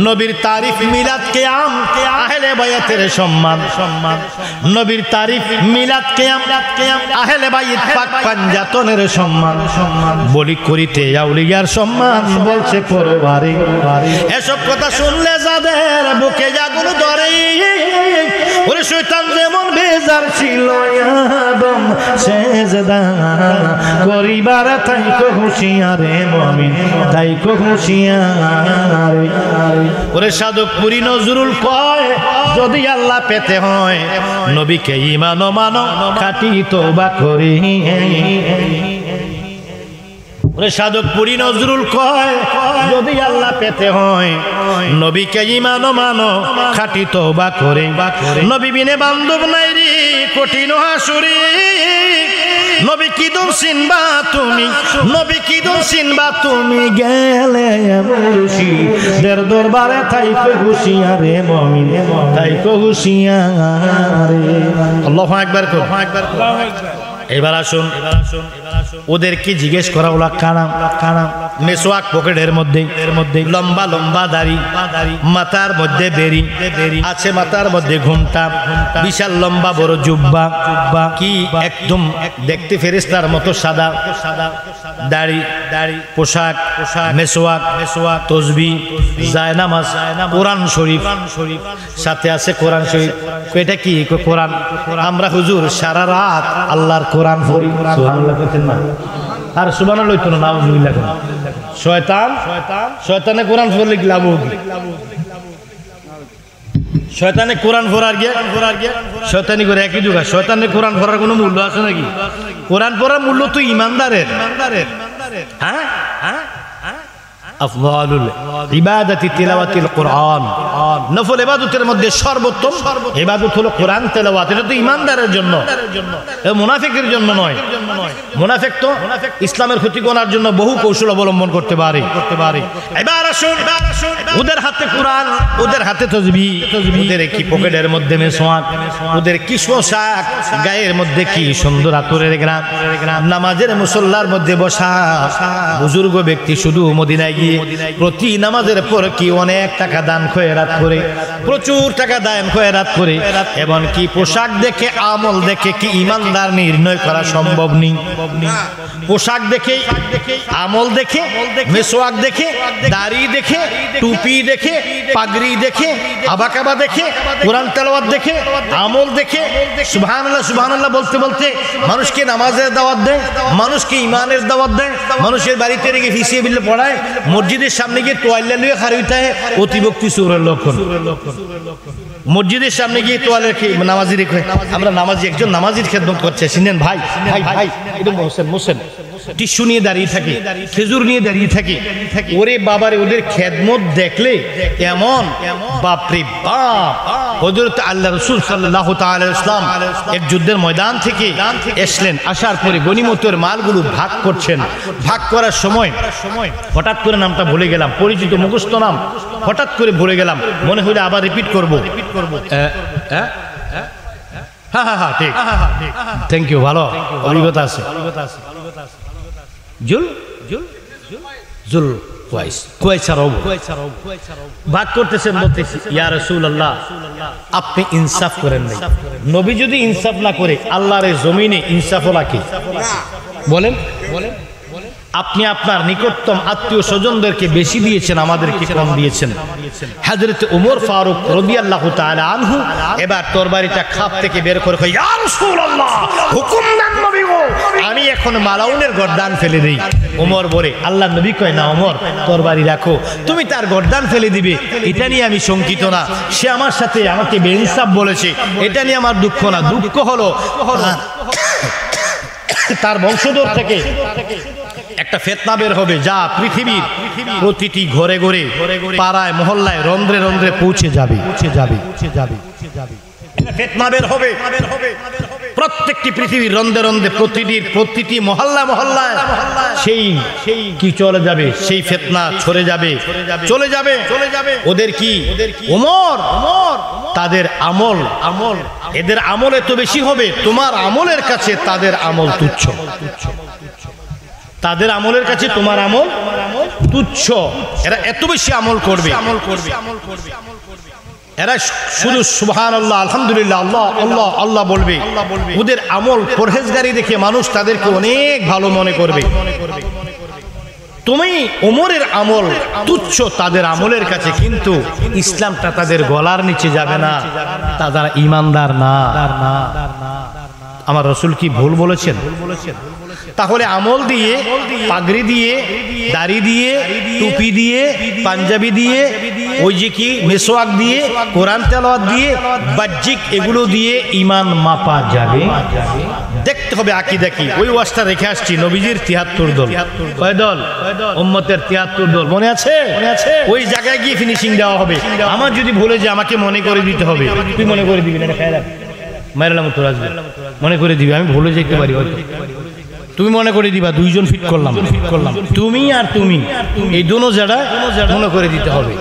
নবীর তারিফ মিলাদ কিয়াম, আহলে বায়াতের সম্মান। নবীর তারিফ মিলাদ কিয়াম, আহলে বাইত পাক পাঞ্জাতনের সম্মান। বলি করিতে আউলিয়ার সম্মান, বলছে পরবারে। এসব কথা শুনলে যাদের বুকে আগুন ধরে। ওরে শয়তান যেমন বেজার ছিল আদম সেজদা করিবার, তাইকো হুঁশিয়ারে মুমিন, তাইকো হুঁশিয়ারে। ওরে সাধকপুরি নজরুল কয় যদি আল্লাহ পেতে হয় নবীকে ঈমান মানো, খাঁটি তওবা করি। ওরে সাধকপুরি নজরুল কয় যদি আল্লাহ পেতে হয় নবীকে ঈমান মানো, খাঁটি তওবা করে। নবী বিনে বান্ধব নাই রে কঠিন হাসুরে। নবী কি দম চিনবা তুমি, নবী কি দম চিনবা তুমি, গেলে মুর্শিদের দরবারে তাইকো হুঁশিয়ারে মুমিন, তাইকো হুঁশিয়ারে। আল্লাহু আকবার কর। এবার আসুন, ওদেরকে জিজ্ঞেস করা হলো কারা? মেসওয়াক পকেটের মধ্যে, লম্বা লম্বা দাড়ি, মাথার মধ্যে বেরি আছে, মাথার মধ্যে ঘোমটা, বিশাল লম্বা বড় জুব্বা, কি একদম দেখতে ফেরেশতার মতো সাদা দাড়ি, পোশাক, মেসওয়াক, তসবিহ, জায়নামাজ, কোরআন শরীফ, সাথে আছে কোরআন শরীফ। এটা কি কোরআন? আমরা হুজুর সারা রাত আল্লাহর কোরআন পড়ি। সুবহানাল্লাহ কইতেন না? আর সুবহানাল্লাহ হইতো না, নাউজুবিল্লাহ। শয়তানে কোরআন পড়লে কি লাভ হবে? শয়তানে কোরআন পড়ার গিয়ে শয়তানি করে একই যুগ। শয়তানে কোরআন পড়ার কোনো মূল্য আছে নাকি? কোরআন পড়ার মূল্য তো ইমানদারের। হ্যাঁ, আফদালুল ইবাদাতি তিলাওয়াতিল কোরআন, নফল ইবাদতের মধ্যে সর্বোত্তম ইবাদত হলো কোরআন তেলাওয়াত। এটা তো ঈমানদারের জন্য, এটা মুনাফিকের জন্য নয়। মুনাফিক তো ইসলামের ক্ষতি করার জন্য বহু কৌশল অবলম্বন করতে পারে। এবার আসুন, ওদের হাতে কোরআন, ওদের হাতে তাসবিহ, ওদের কি পকেটের মধ্যে মেসওয়াক, ওদের কি পোশাক, গায়ের মধ্যে কি সুন্দর আতরের গ্রাম, নামাজের মুসল্লার মধ্যে বসা বুজুর্গ ব্যক্তি শুধু মদিনায় গিয়ে প্রতি নামাজের পর কি অনেক টাকা দান খয়রাত করে, প্রচুর টাকা দান খয়রাত করে। এবং কি পোশাক দেখে, আমল দেখে কি ঈমানদার নির্ণয় করা সম্ভব নেই। পোশাক দেখে, আমল দেখে, মেসওয়াক দেখে, দাড়ি দেখে, টুপি দেখে, পাগড়ি দেখে, আবাকাবা দেখে, কোরআন তেলাওয়াত দেখে, আমল দেখে, সুবহানাল্লাহ সুবহানাল্লাহ বলতে বলতে মানুষকে নামাজের দাওয়াত দেয়, মানুষকে ঈমানের দাওয়াত দেয়, মানুষের বাড়িতে রেখে ফিসিয়ে বিলে পড়ায়, মসজিদের সামনে গিয়ে তোয়াল্লা লুয়ে খারিতে হয়, অতিভক্তি চোরের লক্ষণ। মসজিদের সামনে গিয়ে তোয়ালে নামাজি রেখে, আমরা নামাজি, একজন নামাজির খেদমত করছে, শুনেন ভাই ভাই ভাই, এটা মোহসেন মোহসেন টিস্যু নিয়ে দাঁড়িয়ে থাকে, খেজুর নিয়ে দাঁড়িয়ে থাকে। ওরে বাবারে, ওদের খেদমত দেখলে এমন, বাপরে বাপ। হযরত আল্লাহ রাসূল সাল্লাল্লাহু তাআলা আলাইহি ওয়াসাল্লাম এক যুদ্ধের ময়দান থেকে আসলেন, আসার পরে গনিমতের মালগুলো ভাগ করছেন। ভাগ করার সময় হঠাৎ করে নামটা ভুলে গেলাম, পরিচিত মুখস্থ নাম হঠাৎ করে ভুলে গেলাম, মনে হইলে আবার রিপিট করবো। হ্যাঁ হ্যাঁ হ্যাঁ, ঠিক, থ্যাংক ইউ, ভালো অভিজ্ঞতা আছে। ভাগ করতেছেন, বলতেছি ইয়া রাসূলুল্লাহ আপনি ইনসাফ করেন নাই। নবী যদি ইনসাফ না করে আল্লাহর জমিনে ইনসাফ হলো কি? বলেন বলেন। আপনি আপনার নিকটতম আত্মীয় স্বজনদেরকে বেশি দিয়েছেন, আমাদেরকে কম দিয়েছেন। হযরত ওমর ফারুক রাদিয়াল্লাহু তাআলা আনহু এবার তরবারিটা খাপ থেকে বের করে কয়, ইয়া রাসূলুল্লাহ হুকুম দেন নবী গো, আমি এখন মালাউনের গর্দান ফেলে দেই। ওমর বলে, আল্লাহ নবী কয় না ওমর, তরবারি রাখো, তুমি তার গর্দান ফেলে দিবে এটা নিয়ে আমি শঙ্কিত না। সে আমার সাথে আমাকে বেইনসাফ বলেছে, এটা নিয়ে আমার দুঃখ না। দুঃখ হলো তার বংশধর থেকে একটা ফিতনা বের হবে, যা পৃথিবীর প্রতিটি ঘরে ঘরে, পাড়ায় মহল্লায়, রন্ধ্রে রন্ধ্রে পৌঁছে যাবে। ফিতনা বের হবে প্রত্যেকটি পৃথিবীর রন্ধ্রে রন্ধ্রে, প্রতিটি মহল্লা মহল্লায় সেই কি চলে যাবে, সেই ফিতনা ছড়ে যাবে, চলে যাবে। ওদের কি ওমর, তাদের আমল, এদের আমল এত বেশি হবে, তোমার আমলের কাছে তাদের আমল তুচ্ছ। তাদের আমলের কাছে তোমার আমল তুচ্ছ। এরা এত বেশি আমল করবে, এরা শুধু সুবহানাল্লাহ আলহামদুলিল্লাহ আল্লাহ আল্লাহ আল্লাহ বলবে। ওদের আমল পরহেজগারি দেখে মানুষ তাদেরকে অনেক ভালো মনে করবে। তুমি ওমরের আমল তুচ্ছ তাদের আমলের কাছে, কিন্তু ইসলামটা তাদের গলার নিচে যাবে না, তারা ঈমানদার না। আমার রাসূল কি ভুল বলেছেন? তাহলে আমল দিয়ে, পাগড়ি দিয়ে, দাড়ি দিয়ে, টুপি দিয়ে, পাঞ্জাবি দিয়ে, ওই যে কি মেসওয়াক দিয়ে, কোরআন তেলাওয়াত দিয়ে, বাহ্যিক এগুলো দিয়ে ঈমান মাপা যাবে? দেখতে হবে আকীদা কি। ওই ওয়াজটা রেখে আসছি, নবীজির ৭৩ দল। কয় দল? উম্মতের ৭৩ দল। মনে আছে? ওই জায়গায় গিয়ে ফিনিশিং দেওয়া হবে। আমার যদি ভুলে যে আমাকে মনে করে দিতে হবে, তুই মনে করে দিবি না, খেয়াল রাখ, মাইরালাম তোর আসবে, মনে করে দিবি। আমি ভুলে যেতে পারি, তুমি মনে করে দিবা। দুইজন ফিট করলাম, তুমি আর তুমি, এই দুনো জায়গা মনে করে দিতে হবে।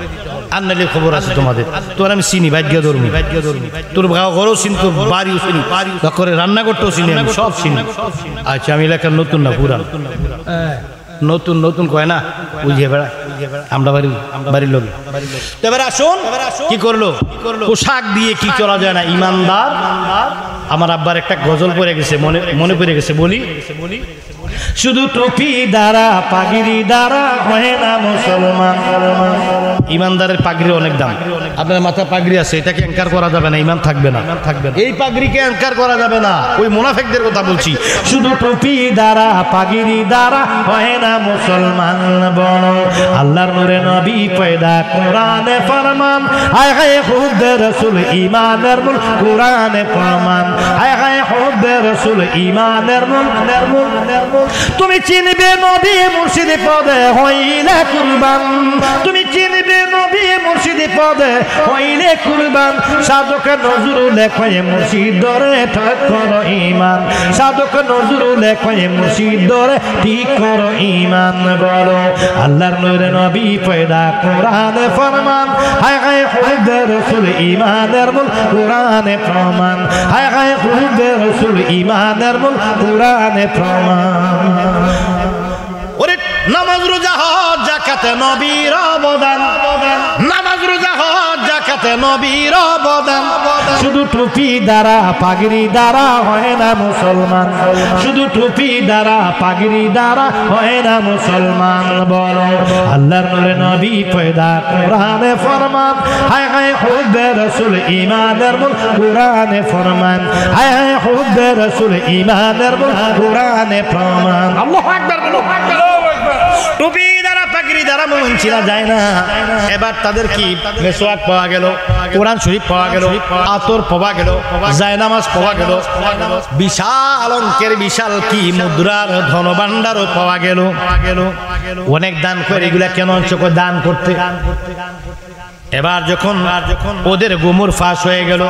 আর নাহলে খবর আছে তোমাদের, তোর আমি চিনি, ভাগ্য ধর্মী, তোর ঘরও চিনি, তোর বাড়িও চিনি, করে রান্না করতেও চিনি, আমি সব চিনি। আচ্ছা, আমি এলাকার নতুন না পুরান, নতুন নতুন কয় না, বুঝিয়ে বেড়া আমরা বাড়ির লোক। এবার আসুন, কি করলো? পোশাক দিয়ে কি চলা যায় না। ঈমানদার, আমার আব্বার একটা গজল পড়ে গেছে, মনে পড়ে গেছে, বলি। শুধু টুপি দ্বারা, পাগড়ি দ্বারা হয় না মুসলমান। ঈমানদারের পাগড়ির অনেক দাম। আপনার মাথা পাগড়ি আছে, এটাকে অ্যাঙ্কার করা যাবে না, ঈমান থাকবে না। এই পাগড়িকে অ্যাঙ্কার করা যাবে না। ওই মুনাফিকদের কথা বলছি। শুধু টুপি দ্বারা, পাগড়ি দ্বারা হয় না মুসলমান বড়। আল্লাহর নূরে নবী পয়দা, কোরআনে ফরমান, হায় হায় হুব্বে রাসূল ঈমানের মূল, কোরআনে ফরমান, হায় হায় হুব্বে রাসূল ঈমানের মূল। তুমি চিনবে নবী মুর্শিদ পদে হইলে কুরবান, তুমি চিনবে নবী মুর্শিদ পদে হইলে কুরবান। সাধক নজরুল কয়ে মুর্শিদ ধরে ঠিক করো ঈমান, সাধক নজরুল কয়ে মুর্শিদ ধরে ঠিক করো ঈমান। বলো আল্লাহর নূরে নবী পয়দা কোরআনে ফরমান, হায় হায় হুজুর রাসূল ঈমানের মূল কোরআনে প্রমাণ, হায় হায় হুজুর রাসূল ঈমানের মূল কোরআনে প্রমাণ। ওরে নামাজ রোজা হজ যাকাতে নবীর অবদান, নামাজ রোজা হজ যাকাতে নবীর অবদান। শুধু টুপি দ্বারা পাগড়ি দ্বারা হয় না মুসলমান, শুধু টুপি দ্বারা পাগড়ি দ্বারা হয় না মুসলমান। বলো আল্লাহর নূরে নবী পয়দা কোরআনে ফরমান, হায় হায় হুজুর রাসূল ঈমানের মূল কোরআনে ফরমান, হায় হায় হুজুর রাসূল ঈমানের মূল কোরআনে প্রমাণ। আল্লাহু আকবার বলো। টুপি দ্বারা পাগড়ি দ্বারা মুমিন চিনা যায় না। এবার তাদের কি মেসওয়াক পাওয়া গেল, কোরআন শরীফ পাওয়া গেল, আতর পাওয়া গেল, জায়নামাজ পাওয়া গেল, বিশাল অঙ্কের বিশাল কি মুদ্রার ধনভাণ্ডারও পাওয়া গেল। অনেক দান করে এগুলা কেন অঞ্চল দান করতে। এবার যখন ওদের গুমর ফাঁস হয়ে গেল,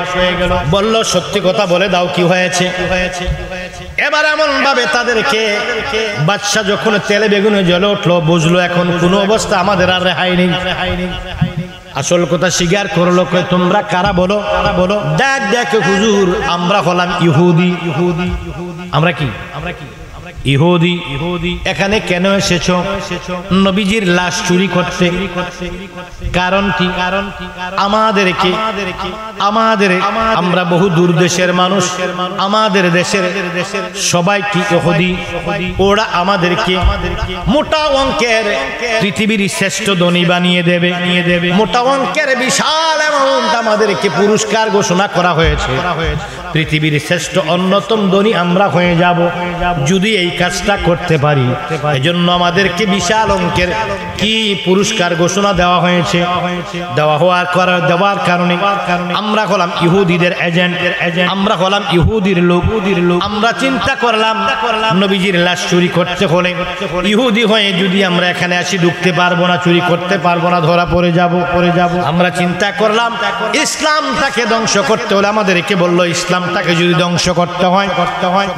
বলল সত্যি কথা বলে দাও কি হয়েছে। এবার এমন ভাবে তাদেরকে বাদশা যখন তেলে বেগুনে জ্বলে উঠলো, বুঝলো এখন কোন অবস্থা আমাদের আর রেহাই নেই। আসল কথা স্বীকার করলো, তোমরা কারা বলো, দেখ দেখ হুজুর আমরা হলাম ইহুদি। আমরা কি ইহুদি। এখানে কেন এসেছো? নবীজির লাশ চুরি করতে। কারণ কি? আমাদেরকে আমরা বহু দূর দেশের মানুষ, আমাদের দেশের সবাই কি ইহুদি। ওরা আমাদেরকে মোটা অঙ্কের পৃথিবীর শ্রেষ্ঠ ধনী বানিয়ে দেবে, মোটা অঙ্কের বিশাল অ্যামাউন্ট আমাদেরকে পুরস্কার ঘোষণা করা হয়েছে। পৃথিবীর শ্রেষ্ঠ অন্যতম ধনী আমরা হয়ে যাব যদি এই কাজটা করতে পারি। এজন্য আমাদেরকে বিশাল অঙ্কের কি পুরস্কার ঘোষণা দেওয়া হয়েছে। দেওয়ার কারণে আমরা হলাম ইহুদিদের এজেন্ট, আমরা হলাম ইহুদির লোক। আমরা চিন্তা করলাম নবীজির লাশ চুরি করতে হলে ইহুদি হয়ে যদি আমরা এখানে আসি ঢুকতে পারবো না, চুরি করতে পারবো না, ধরা পড়ে যাব। আমরা চিন্তা করলাম ইসলামটাকে ধ্বংস করতে হলে আমাদেরকে বললো ইসলামটাকে যদি ধ্বংস করতে হয়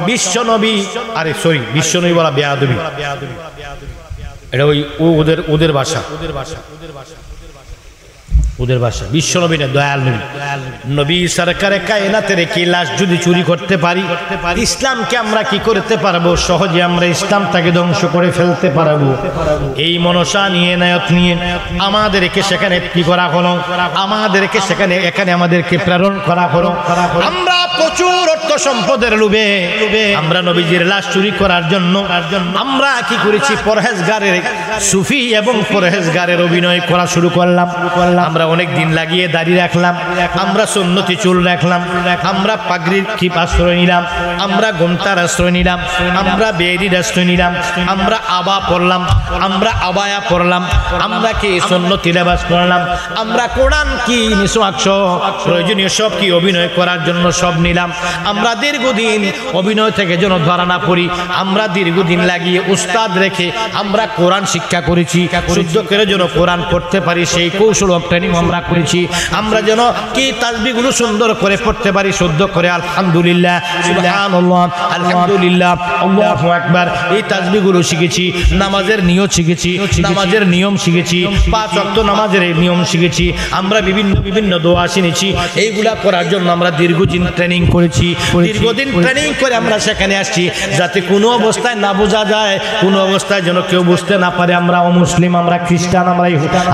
বিশ্ব নবী, আরে সরি বিশ্ব নবী বলা বেয়াদবি, এটা ওদের ভাষা, বিশ্ব নবী না, দয়াল নবী। নবী সরকারে কায়নাতের কি লাশ যদি চুরি করতে পারি, ইসলামকে আমরা কি করতে পারবো? সহজে আমরা ইসলামটাকে ধ্বংস করে ফেলতে পারবো। এই মনসা নিয়ে নায়ত নিয়ে আমাদেরকে সেখানে কি করা হলো, আমাদেরকে সেখানে এখানে আমাদেরকে প্রেরণ করা হলো। আমরা প্রচুর অর্থ সম্পদের লোভে আমরা নবীজির লাশ চুরি করার জন্য আমরা কি করেছি? পরহেজগারের সুফি এবং পরহেজগারের অভিনয় করা শুরু করলাম। আমরা অনেক দিন লাগিয়ে দাড়ি রাখলাম, আমরা সুন্নতি চুল রাখলাম, আমরা পাগড়ির কি আশ্রয় নিলাম, আমরা গোমতার আশ্রয় নিলাম, আমরা বেরির আশ্রয় নিলাম, আমরা আবা পড়লাম, আমরা আবায়া পড়লাম, আমরা কি সুন্নতি লেবাস করলাম, আমরা কোরআন কি মিসওয়াক প্রয়োজনীয় সব কি অভিনয় করার জন্য সব নিলাম। আমরা দীর্ঘদিন অভিনয় থেকে যেন ধরা না পড়ি, আমরা দীর্ঘদিন লাগিয়ে উস্তাদ রেখে আমরা কোরআন শিক্ষা করেছি, শুদ্ধ করে যেন কোরআন পড়তে পারি সেই কৌশল ট্রেনিং আমরা করেছি। আমরা যেন কি তাসবিহগুলো সুন্দর করে পড়তে পারি, শুদ্ধ করে আলহামদুলিল্লাহ, সুবহানাল্লাহ, আলহামদুলিল্লাহ, আল্লাহু আকবার, এই তাসবিহগুলো শিখেছি। নামাজের নিয়ত শিখেছি, নামাজের নিয়ম শিখেছি, 5 ওয়াক্ত নামাজের নিয়ম শিখেছি। আমরা বিভিন্ন দোয়া শিখেছি। এইগুলা করার জন্য আমরা দীর্ঘদিন ট্রেনিং করেছি। দীর্ঘদিন ট্রেনিং করে আমরা সেখানে আসছি যাতে কোনো অবস্থায় না বোঝা যায়, কোনো অবস্থায় যেন কেউ বুঝতে না পারে আমরা অমুসলিম, আমরা খ্রিস্টান,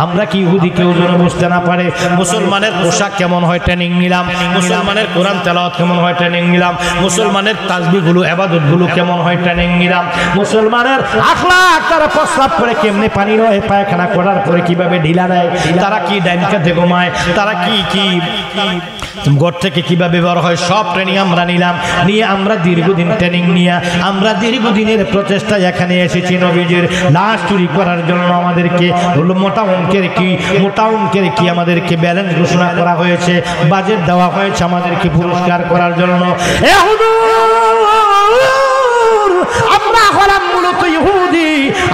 আমরা কি ইহুদি কেউ যেন বুঝতে না পারে। মুসলমানের পোশাক কেমন হয় ট্রেনিং নিলাম, মুসলমানের কোরআন তেলাওয়াত কেমন হয় ট্রেনিং নিলাম, মুসলমানের তাসবিহগুলো ইবাদতগুলো কেমন হয় ট্রেনিং নিলাম, মুসলমানের আখলাক, তারা প্রস্রাব করে কেমনে পানি রয়ে পায়খানা করার পরে কিভাবে ঢিলা দেয়, তারা কি ডাইন কাঁধে ঘুমায়, তারা কি ঘর থেকে কিভাবে বের হয়, সব ট্রেনিং আমরা নিলাম। নিয়ে আমরা দীর্ঘদিন ট্রেনিং নিয়ে আমরা দীর্ঘদিনের প্রচেষ্টায় এখানে এসেছি। নবীজির লাশ চুরি করার জন্য আমাদেরকে মোটা অঙ্কের কি আমাদেরকে ব্যালেন্স ঘোষণা করা হয়েছে, বাজেট দেওয়া হয়েছে আমাদেরকে পুরস্কার করার জন্য।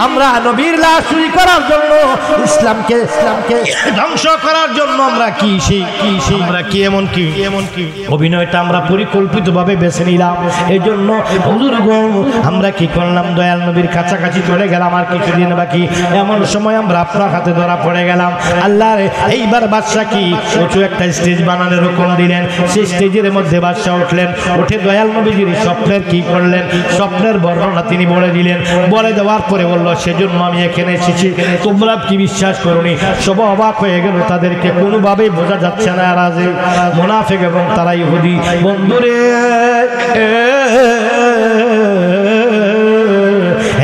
আমরা নবীর লাশ চুরি করার জন্য, ইসলামকে ধ্বংস করার জন্য আমরা কি আমরা কি এমন কি অভিনয়টা আমরা পরিকল্পিতভাবে বেছে নিলাম। এই জন্য হুজুরগণ আমরা কি করলাম, দয়াল নবীর কাছাকাছি চলে গেলাম, আর কিছুদিন বাকি। এমন সময় আমরা আপনার হাতে ধরা পড়ে গেলাম। আল্লাহ এইবার বাদশাহ কি উঁচু একটা স্টেজ বানানোর হুকুম দিলেন। সেই স্টেজের মধ্যে বাদশাহ উঠলেন, উঠে দয়াল নবীজির স্বপ্নের কি করলেন, স্বপ্নের বর্ণনা তিনি বলে দিলেন। বলে দেওয়ার পরে বলল, সেজন্য আমি এখানে এসেছি, তোমরা কি বিশ্বাস করোনি? সব অবাক হয়ে গেল, তাদেরকে কোনোভাবেই বোঝা যাচ্ছে না রাজে মুনাফিক এবং তারা ইহুদি। বন্ধুরে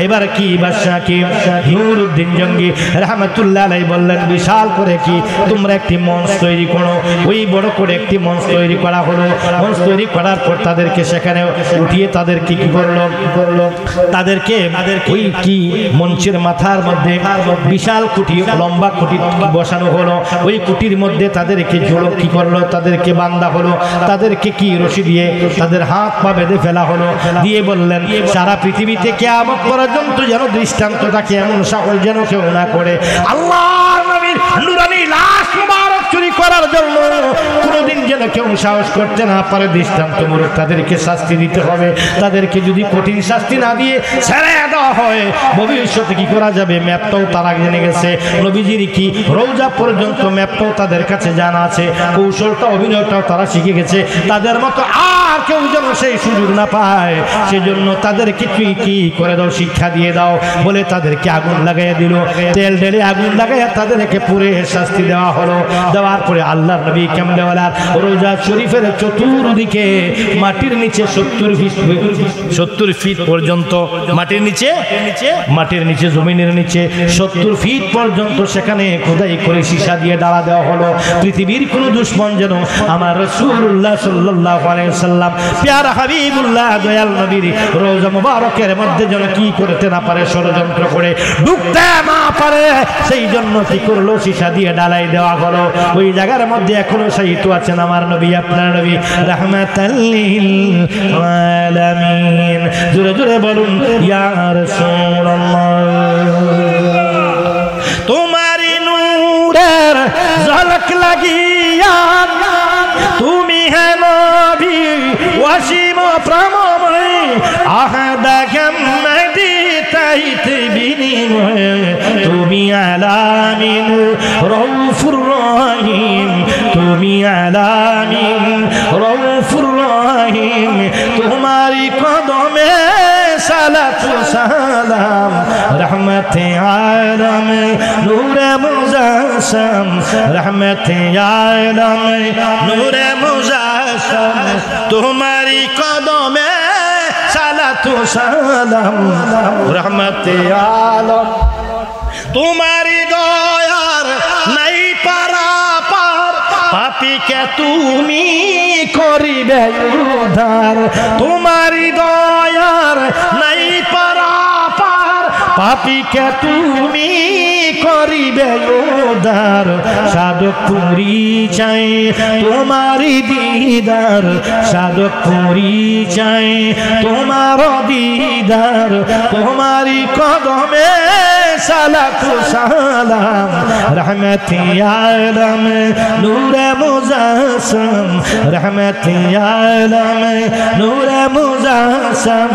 এবার কি বাদশাহ কি নুরউদ্দিন জঙ্গি রাহমাতুল্লাহ আলাইহি বললেন, বিশাল করে কি তোমরা একটি মঞ্চ তৈরি করো। ওই বড় করে একটি মঞ্চ তৈরি করা হলো। মঞ্চ তৈরি করার পর তাদেরকে সেখানে উঠিয়ে তাদেরকে কি করলো, তাদেরকে ওই কি মঞ্চের মাথার মধ্যে বিশাল কুটি, লম্বা কুটি বসানো হলো। ওই কুটির মধ্যে তাদেরকে জোড়ো কি করলো, তাদেরকে বান্ধা হলো। তাদেরকে কি রশি দিয়ে তাদের হাত পা বেঁধে ফেলা হলো। দিয়ে বললেন, সারা পৃথিবীতে কিয়ামত পর্যন্ত যেন দৃষ্টান্তটাকে এমন সাহস যেন কেউ না করে। আল্লাহর নবীর নূরানী লাশ মুবারক চুরি করার জন্য কোনোদিন যেন কেউ সাহস করতে না পারে। দৃষ্টান্তমূলক তাদেরকে শাস্তি দিতে হবে। তাদেরকে যদি কঠিন শাস্তি না দিয়ে ছেড়ে দেওয়া হয়, ভবিষ্যতে কি করা যাবে ম্যাপটাও তারা জেনে গেছে। নবীজির কি রওজা পর্যন্ত ম্যাপটাও তাদের কাছে জানা আছে, কৌশলটা অভিনয়টাও তারা শিখে গেছে। তাদের মতো আর কেউ যেন সেই সুযোগ না পায়, সেজন্য তাদেরকে তুই কি করে দাও, শিক্ষা দিয়ে দাও বলে তাদেরকে আগুন লাগাইয়া দিল। তেল ঢেলে আগুন লাগাইয়া তাদেরকে পুরে শাস্তি দেওয়া হলো। দেওয়ার পরে আল্লাহর নবী কামলেওয়ালার রওজা শরীফের চতুর্দিকে মাটির নিচে 70 ফিট পর্যন্ত মাটির নিচে জমিনের নিচে 70 ফিট পর্যন্ত সেখানে খোদাই করে সীসা দিয়ে ডালা দেওয়া হলো। পৃথিবীর কোন দুশমন যেন আমার রাসূলুল্লাহ সাল্লাল্লাহু আলাইহি ওয়াসাল্লাম প্যারা হাবিবুল্লাহ দয়াল নবীর রওজা মুবারকের মধ্যে যেন কি করতে না পারে, ষড়যন্ত্র করে ঢুকতে না পারে, সেই জন্য কি করলো, সীসা দিয়ে ডালাই দেওয়া হলো। ওই জায়গার মধ্যে এখনো শায়িত আছেন আমার নবী, আপনার নবী রাহমাতাল লিল আলামিন। জোরে জোরে বলুন ইয়া রাসূলুল্লাহ। তোমারি নূরের ঝলক লাগিয়া তুমি হে নবী ওয়াসিম প্রামময় আহাদাগাম তাইতে বিনিময়ে তুমি আলামিন রউফুর রহিম, তুমি আলামিন রউফুর রহিম। তোমারি কদমে সালাত সালাম রহমতে আলম নূরে মুজাসম, রহমতে আলম নূরে মুজাসম। তোমারি কদমে সালাতু সালাম রহমতে আলম। তোমারি দয়ার নাই পারাপার, পাপীকে তুমি করিবে উদ্ধার। তোমারি দয়ার নাই পারাপার, পাপীকে তুমি করিবে উদ্ধার। সাধক পুরি চাই তোমারি দিদার, সাধক পুরি চাই তোমার দিদার। তোমারি কদমে সালাতু সালাম রহমতে আলম নূরে মুজাসম, রহমতে আলম নূরে মুজাসম।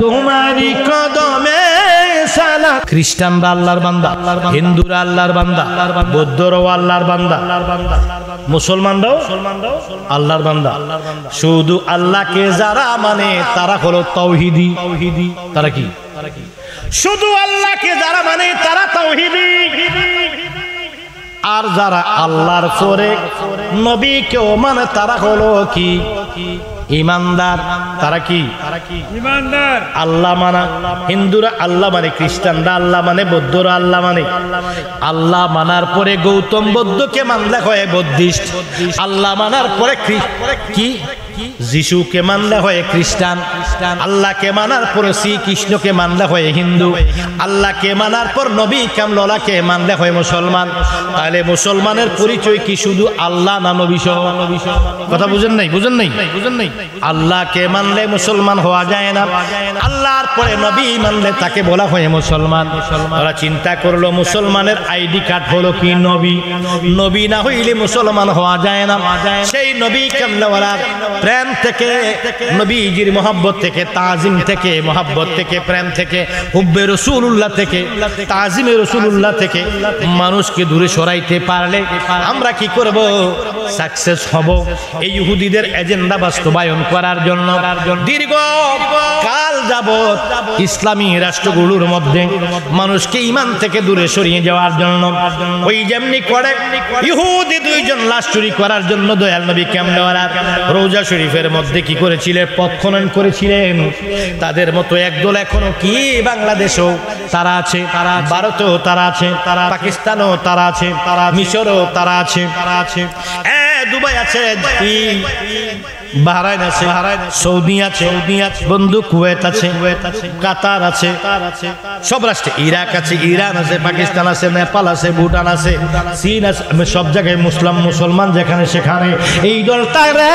তোমারি কদমে সালাত। খ্রিস্টানরা আল্লাহর বান্দা, হিন্দুরা আল্লাহর বান্দা, বৌদ্ধরাও আল্লাহর বান্দা, মুসলমানরাও আল্লাহর বান্দা। শুধু আল্লাহকে যারা মানে তারা হলো তাওহীদি। তারা কি? শুধু আল্লাহকে যারা মানে তারা তাওহীদি। আর যারা আল্লাহর পরে নবীকেও মানে তারা হলো কি? ইমানদার। তারা কি? ইমানদার। আল্লাহ মানা, হিন্দুরা আল্লাহ মানে, খ্রিস্টানরা আল্লাহ মানে, বৌদ্ধরা আল্লাহ মানে। আল্লাহ মানার পরে গৌতম বুদ্ধকে মানলে হয় বুদ্ধিস্ট। আল্লাহ মানার পরে কি যিশুকে মানলে হয় খ্রিস্টান, আল্লাহকে মানার পর শ্রীকৃষ্ণকে মানলে হয় হিন্দু, আল্লাহকে মানার পর নবী কামলাকে মানলে হয় মুসলমান। তাহলে মুসলমানের পরিচয় কি শুধু আল্লাহ না নবী সহ? কথা বুঝেন নাই? আল্লাহকে মানলে মুসলমান হওয়া যায় না, আল্লাহর পরে নবী মানলে তাকে বলা হয় মুসলমান। ওরা চিন্তা করলো মুসলমানের আইডি কার্ড হলো কি নবী, নবী না হইলে মুসলমান হওয়া যায় না। সেই নবী কামলাওয়ালার প্রেম থেকে, নবীজির মহব্বত থেকে, তাজিম থেকে, মহব্বত থেকে, প্রেম থেকে, হুব্বে রাসূলুল্লাহ থেকে, তাজিমে রাসূলুল্লাহ থেকে মানুষকে দূরে সরাইতে পারলে আমরা কি করব? সাকসেস হব। এই ইহুদিদের এজেন্ডা বাস্তবায়ন করার জন্য দীর্ঘ কাল যাবত ইসলামী রাষ্ট্রগুলোর মধ্যে মানুষকে ঈমান থেকে দূরে সরিয়ে যাওয়ার জন্য ওই যেমনি করে ইহুদি দুইজন লাশ চুরি করার জন্য দয়াল নবী কামলাওয়ালা রওজা শরীফের মধ্যে কি করেছিলেন? পথ খনন করেছিলেন। তাদের মতো একদল এখনো কি বাংলাদেশেও তারা আছে, ভারতেও তারা আছে, পাকিস্তানও তারা আছে, মিশরও তারা আছে, দুবাই আছে, বাহরাইন আছে, সৌদি আছে, বন্ধু কুয়েত আছে, কাতার আছে, সব রাষ্ট্রে, ইরাক আছে, ইরান আছে, পাকিস্তান আছে, নেপাল আছে, ভুটান আছে, চীন আছে, সব জায়গায় মুসলমান যেখানে সেখানে এই দলটারে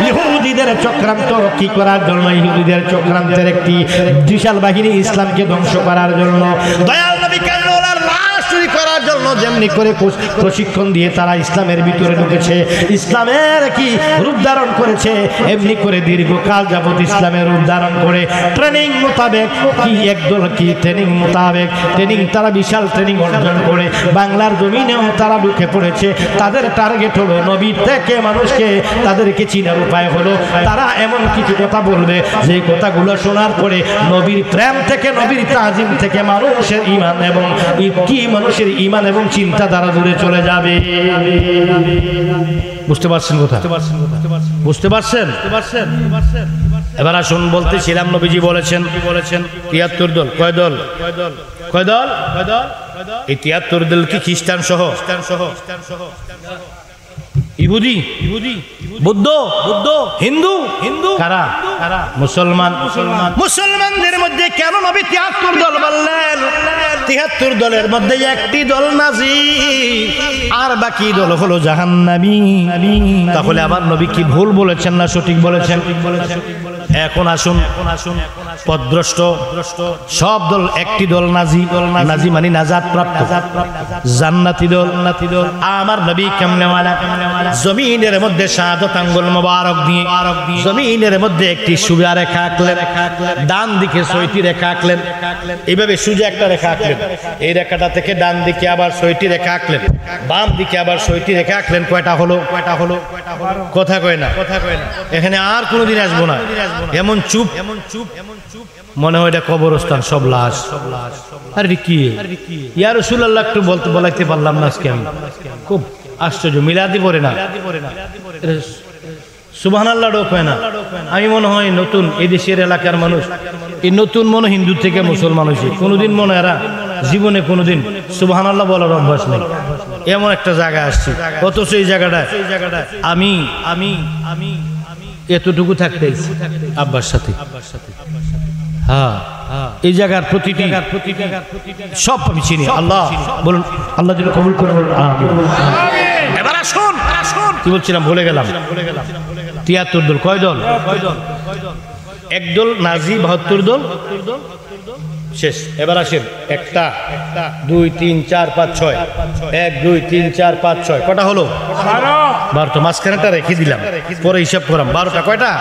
ইহুদিদের চক্রান্ত কি করার জন্য, ইহুদিদের চক্রান্তের একটি বিশাল বাহিনী ইসলামকে ধ্বংস করার জন্য, দয়াল নবী কামলাওয়ালার লাশ চুরি করার জন্য যেমনি করে প্রশিক্ষণ দিয়ে তারা ইসলামের ভিতরে ঢুকেছে, ইসলামের কি রূপ ধারণ করেছে, এমনি করে দীর্ঘকাল যাবত ইসলামের রূপ ধারণ করে ট্রেনিং মোতাবেক কি একদল কি ট্রেনিং মোতাবেক তারা বিশাল ট্রেনিং অর্জন করে বাংলার জমিনেও তারা ঢুকে পড়েছে। তাদের টার্গেট হলো নবী থেকে মানুষকে তাদেরকে চিনার উপায় হলো তারা এমন কিছু কথা বলবে যে কথাগুলো শোনার পরে নবীর প্রেম থেকে, নবীর তাজিম থেকে মানুষের ঈমান এবং মানুষের ঈমান এবং চিন্তাধারা দূরে চলে যাবে। বুঝতে পারছেন কথা? বুঝতে পারছেন? এবার আসুন, বলতেছিলাম নবীজি বলেছেন ৭৩ দল। কয় দল? এই ৭৩ দল কি খ্রিস্টান সহ? ইহুদি, বৌদ্ধ, হিন্দু, কারা? মুসলমানদের মধ্যে কেন নবী ৭৩ দল বললেন? ৭৩ দলের মধ্যে একটি দল নাজি, আর বাকি দল হলো জাহান্নামী। তাহলে আবার নবী কি ভুল বলেছেন না সঠিক বলেছেন? এখন আসুন, পথভ্রষ্ট সব দল, একটি দল নাজি, নাজি মানে নাজাত প্রাপ্ত, জান্নাতি দল। আমার নবী কামলাওয়ালা জমিনের মধ্যে শাহাদাত আঙ্গুল মোবারক দিয়ে জমিনের মধ্যে একটি সোজা রেখা আঁকলেন, ডান দিকে ৬টি রেখা আঁকলেন, এইভাবে সোজা একটা রেখা আঁকলেন, এই রেখাটা থেকে ডান দিকে আবার ৬টি রেখা আঁকলেন, বাম দিকে আবার ৬টি রেখা আঁকলেন। কয়টা হলো? কথা কয় না। এখানে আর কোনোদিন আসবো না। এমন চুপ মনে হয় এটা কবরস্থান, সব লাশ। আর কি ইয়া রাসূলুল্লাহ একটু বলাইতে পারলাম না আজকে। আমি খুব আশ্চর্য, মিলাদি পড়ে না, সুবহানাল্লাহ ডোক হয় না। আমি মনে হয় নতুন এই দেশের এলাকার মানুষ, এই নতুন মনে হিন্দু থেকে মুসলমান হয়েছে, কোনোদিন মনে এরা জীবনে কোনোদিন সুবহানাল্লাহ বলার অভ্যাস নেই। এমন একটা জায়গায় আসছি, অথচ এই জায়গাটা আমি এতটুকু থাকতে আব্বার সাথে, হ্যাঁ, এই জায়গার প্রতিটি সব আমি চিনি। আল্লাহ বলুন, আল্লাহ যেন কবুল করে বলুন আমিন। এবার আসুন, কি বলছিলাম ভুলে গেলাম। ৭৩ দল। কয় দল? একদল নাজি, ৭২ দল শেষ। এবার আসেন, ১ ২ ৩ ৪ ৫ ৬, ১ ২ ৩ ৪ ৫ ৬, কটা হলো? ১২টা। মাঝখানেটা রেখে দিলাম, পরে হিসাব করাম। ১২টা। কয়টা?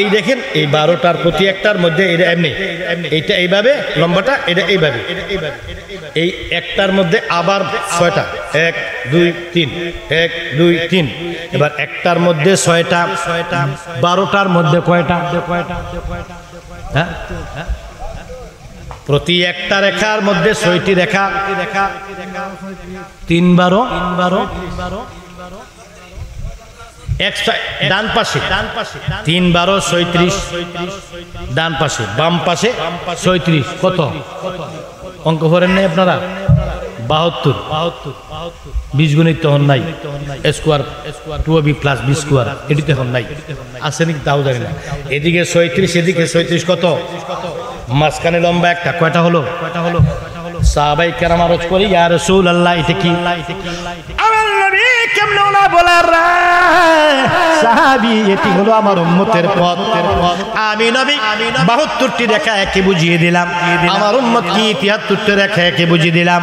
এই দেখেন, এই ১২টার প্রতি একটার মধ্যে এটা এমনি, এইটা এইভাবে লম্বাটা, এটা এইভাবে, এই একটার মধ্যে আবার ৬টা, ১ ২ ৩, ১ ২ ৩। এবার একটার মধ্যে ৬টা, ১২টার মধ্যে কয়টা? হ্যাঁ, প্রতি একটা রেখার মধ্যে ৬টি রেখা, ৩ ১২, ডান পাশে ৩ ১২ ৩৬, ডান পাশে, বাম পাশে ৩৬। কত অঙ্ক করেন নাই আপনারা? 72 বীজগণিত তখন নাই square 2b plus b square এটি তখন নাই আছে নাকি তাও জানি না এদিকে 36 এদিকে 36 কত মাঝখানে লম্বা একটা কয়টা হলো সাহাবাই কেরাম আরজ করি ইয়া রাসূলুল্লাহ এটা কি আমার নবী কেমনে না বলার সাহাবী এটি হলো আমার উম্মতের পথ আমি নবী 72টি রেখা একে বুঝিয়ে দিলাম আমার উম্মত কি 73টি রেখা একে বুঝিয়ে দিলাম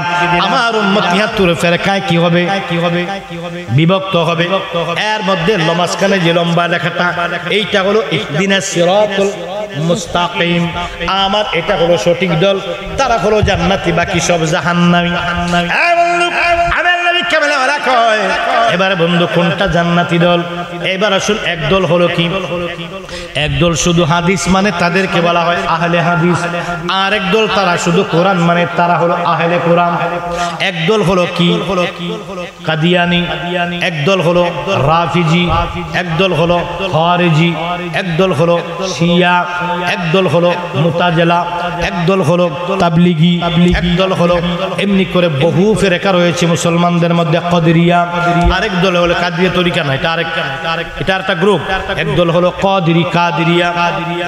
আমার উম্মত 73 ফেরকায় কি হবে বিভক্ত হবে এর মধ্যে মাঝখানে যে লম্বা লেখাটা এইটা হলো ইহদিনাস সিরাতুল মুস্তাকিম আমার এটা হলো সঠিক দল তারা হলো জান্নাতি বাকি সব জাহান্নামী এবারে বন্ধু কোনটা জান্নাতি দল এবার আসুন একদল হলো কি একদল শুধু হাদিস মানে তাদেরকে বলা হয় আহলে হাদিস আর একদল তারা শুধু কোরআন মানে তারা হলো আহলে কোরআন একদল হলো কি কাদিয়ানি একদল হলো রাফিজি একদল হলো খারিজি একদল হলো শিয়া একদল হলো মুতাজিলা একদল হলো তাবলিগি একদল হলো এমনি করে বহু ফিরকা রয়েছে মুসলমানদের মধ্যে কাদেরিয়া আরেক দল হলো কাদেরিয়া তরিকা না এটা এটা একটা গ্রুপ একদল হলো কাদেরিয়া